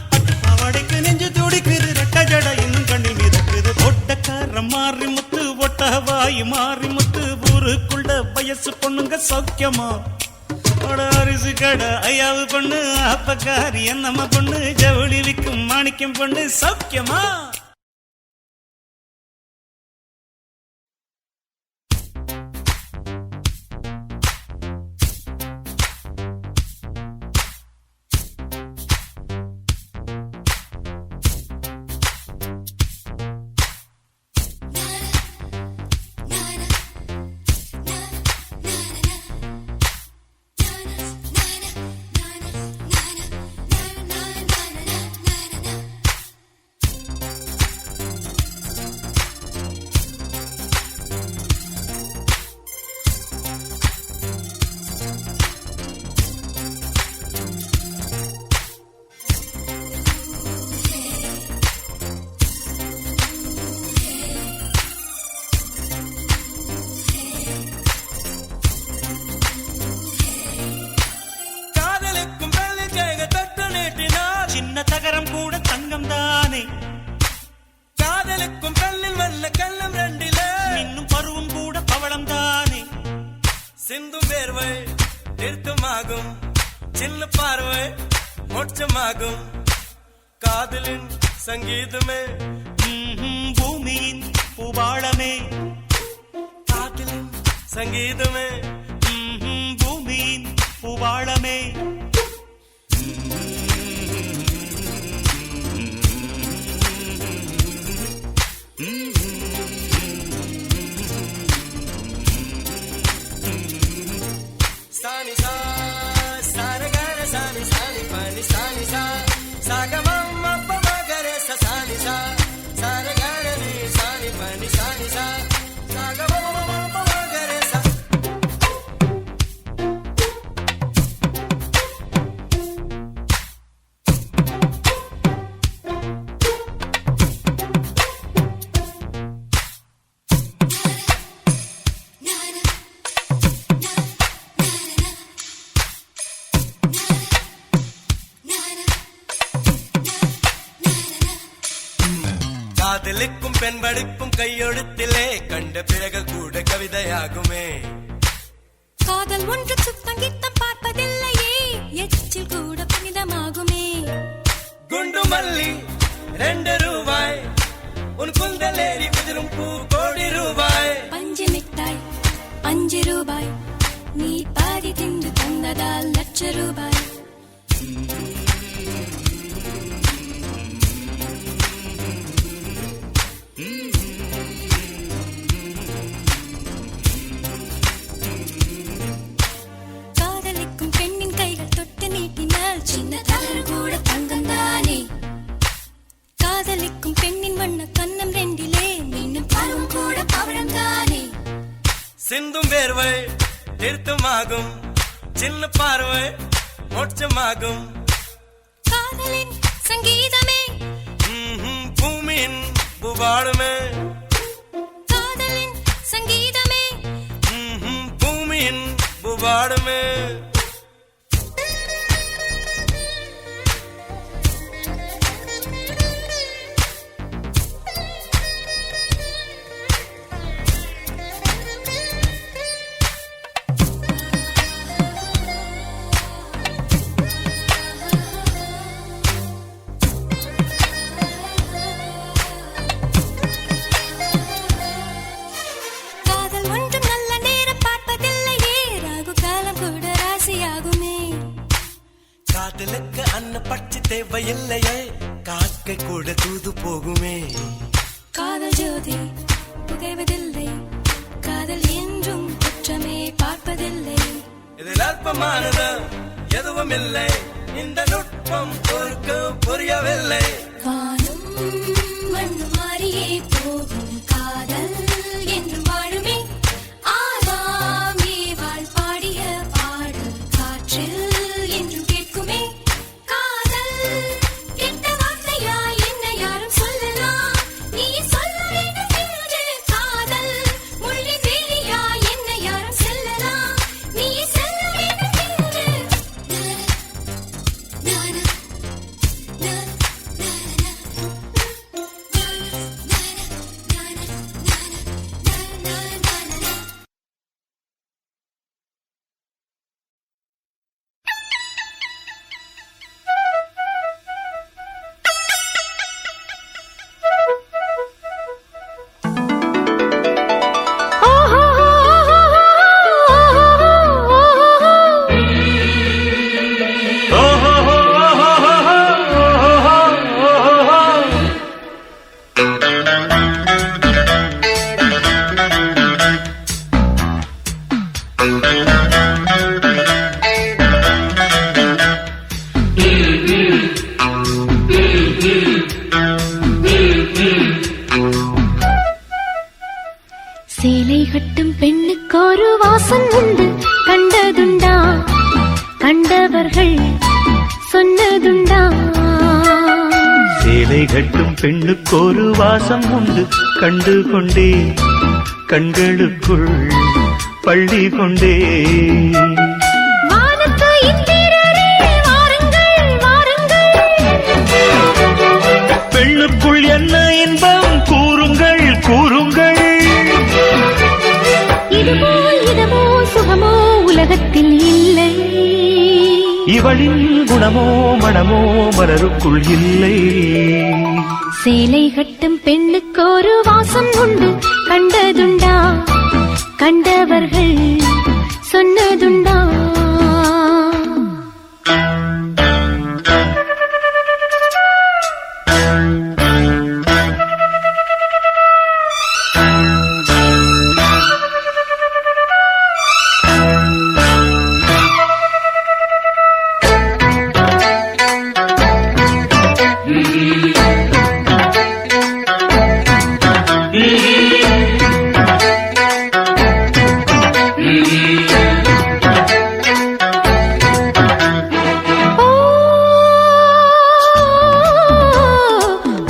அவடைக்கு நெஞ்சு துடிக்குது ரெட்ட ஜட இன்னும் கண்ணில் மிதக்குது ஒட்டக்கார மாறி முத்து ஒட்டவாயி மாறி முத்து ஊருக்குள்ள வயசு பொண்ணுங்க சௌக்கியமா அரிசி கடை ஐயாவு பொண்ணு அப்பக்காரி என்னம்மா பொண்ணு ஜவுளி விக்கும் மாணிக்கம் பொண்ணு சௌக்கியமா சின்ன தகரம் கூட தங்கம் தானே காதலுக்கும் கல்லில் வல்ல கல்லம் ரெண்டில இன்னும் பருவம் கூட பவளம் தானே சிந்தும் வேர்வை நிறுத்தமாகும் சின்ன பார்வை மோட்சமாகும் காதலின் சங்கீதமே பூமியின் பூபாளமே காதலின் சங்கீதமே பூமியின் பூபாளமே காதலிக்கும் பெண் படிப்பும் கையெழுத்திலே கண்ட பிறகு கூட கவிதையாகுமே. காதல் ஒன்று சுத்தங்கித்தம் பார்ப்பதில்லையே எச்சில் கூட புனிதமாகுமே. குண்டு மல்லி 2 ரூபாய் உன் குந்தலேறி குதிரும் பூ கோடி ரூபாய். பஞ்சு மிட்டாய் 5 ரூபாய் நீ பாதி தின்று தந்ததால் லட்ச ரூபாய். காதலிக்கும் பெண்ணின் கைகள் தொட்டு நீட்டினால் சின்ன தவறு கூட தங்கம் தானே. காதலிக்கும் பெண்ணின் வண்ண கண்ணம் 2 மீண்டும் பருவம் கூட பவழம் தானே. சிந்தும் வேர்வை திருத்தமாகும் சின்ன பார்வை மோட்சமாகும். காதலின் சங்கீதமே பூமியின் பூவாடுமே. காதலின் சங்கீதமே பூமியின் பூவாடுமே. காதல் ஒன்றும் நல்ல நேரம் பார்ப்பதில்லையே ராகு காலம் கூட ராசியாகுமே. காதலுக்கு அன்ன பட்சி தேவையில்லையே காக்கை கூட தூது போகுமே. காதல் ஜோதி புகைவதில்லை காதல் என்றும் குற்றமே பார்ப்பதில்லை. இதில் அற்பமானது எதுவும் இல்லை இந்த நுட்பம் ஒருக்கு புரியவில்லை. வானும் மண்ணு மாறியே போகும் காதல் என்று வாழுமே. ஆதாம் ஏவாள் பாடிய பாடல் காற்றில் என்றும் கேட்குமே. காதல் கெட்ட வார்த்தையா என்ன யாரும் சொல்லலாம் நீ சொல்ல வேண்டும் என்று. காதல் முள்ளின் வேலியா என்ன யாரும் செல்லலாம் நீ செல்ல வேண்டும் என்று. நானா சேலை கட்டும் பெண்ணுக்கு ஒரு வாசம் உண்டு கண்டதுண்டா கண்டவர்கள் சொன்னதுண்டா. சேலை கட்டும் பெண்ணுக்கு ஒரு வாசம் உண்டு கண்டு கொண்டே கண்களுக்குள் பள்ளி கொண்டே. வானத்து இந்திரரே வாருங்கள் வாருங்கள். பெண்ணுக்குள் என்ன இன்பம் கூறுங்கள் கூறுங்கள். இதுமோ சுகமோ உலகத்தில் இல்லை. இவளின் குணமோ மனமோ மலருக்குள் இல்லை. சேலை கட்டும் பெண்ணுக்கு ஒரு வாசம் உண்டு கண்டதுண்டா கண்டவர்கள் சொன்னதுண்டா.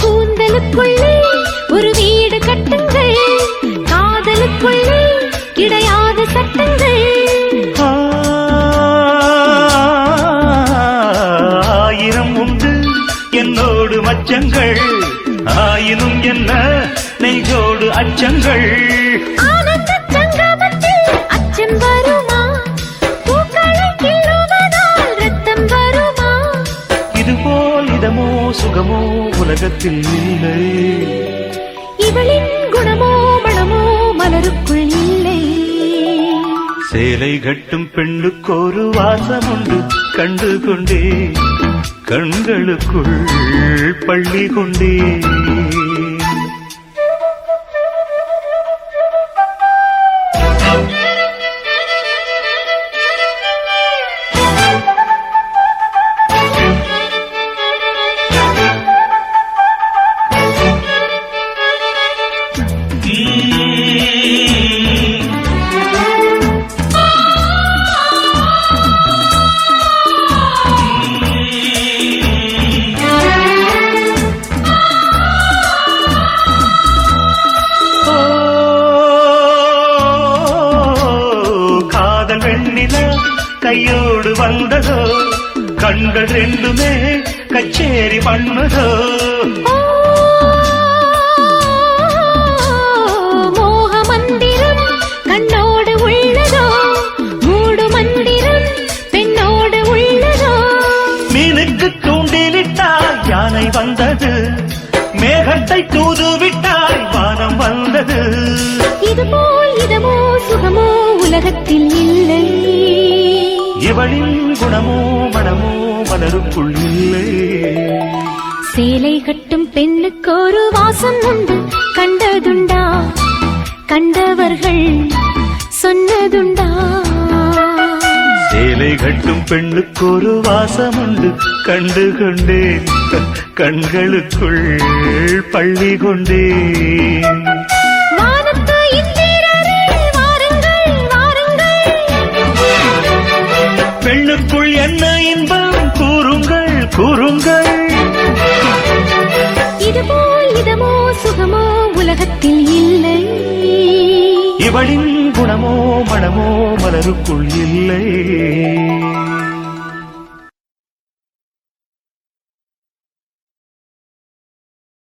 கூந்தலுக்குள்ளே ஒரு வீடு கட்டுங்கள் காதலுக்குள்ளே கிடையாது சட்டங்கள். ஆயிரம் உண்டு என்னோடு மச்சங்கள் ஆயினும் என்ன நெஞ்சோடு அச்சங்கள் ஆனந்த சங்கமத்தில் அச்சம் வருமா? பூக்களை கிள்ளுவதால் ரத்தம் வருமா? இதுபோல் இதமோ சுகமோ உலகத்தில் இல்லை. இவளின் குணமோ மணமோ மலருக்குள் இல்லை. சேலை கட்டும் பெண்ணுக்கொரு வாசம் உண்டு கண்டு கொண்டே கண்களுக்குள் பள்ளி கொண்டே. கையோடு வந்ததோ கண்கள் ரெண்டுமே கச்சேரி பண்ணதோ. மோக மந்திரம் கண்ணோடு உள்ளதோ மூடு மந்திரம் பெண்ணோடு உள்ளதோ. மீனுக்கு தூண்டிலிட்டால் யானை வந்தது, மேகத்தை தூதுவிட்டால் வானம் வந்தது. இதுபோல் இதமோ சுகமோ உலகத்தில் இல்லை. இவளின் குணமோ மனமோ மலருக்குள் இல்லை. சேலை கட்டும் பெண்ணுக்கு ஒரு வாசம் உண்டு கண்டதுண்டா? கண்டவர்கள் சொன்னதுண்டா? சேலை கட்டும் பெண்ணுக்கு ஒரு வாசம் உண்டு கண்டு கொண்டேன் கண்களுக்குள் பள்ளி கொண்டேன். வானத்து இந்திரரே வாருங்கள் வாருங்கள். பெண்ணுக்குள் என்ன இன்பம் கூறுங்கள் கூறுங்கள். இதுபோல் இதமோ சுகமோ உலகத்தில் இல்லை. இவளின் குணமோ மனமோ மலருக்குள் இல்லை.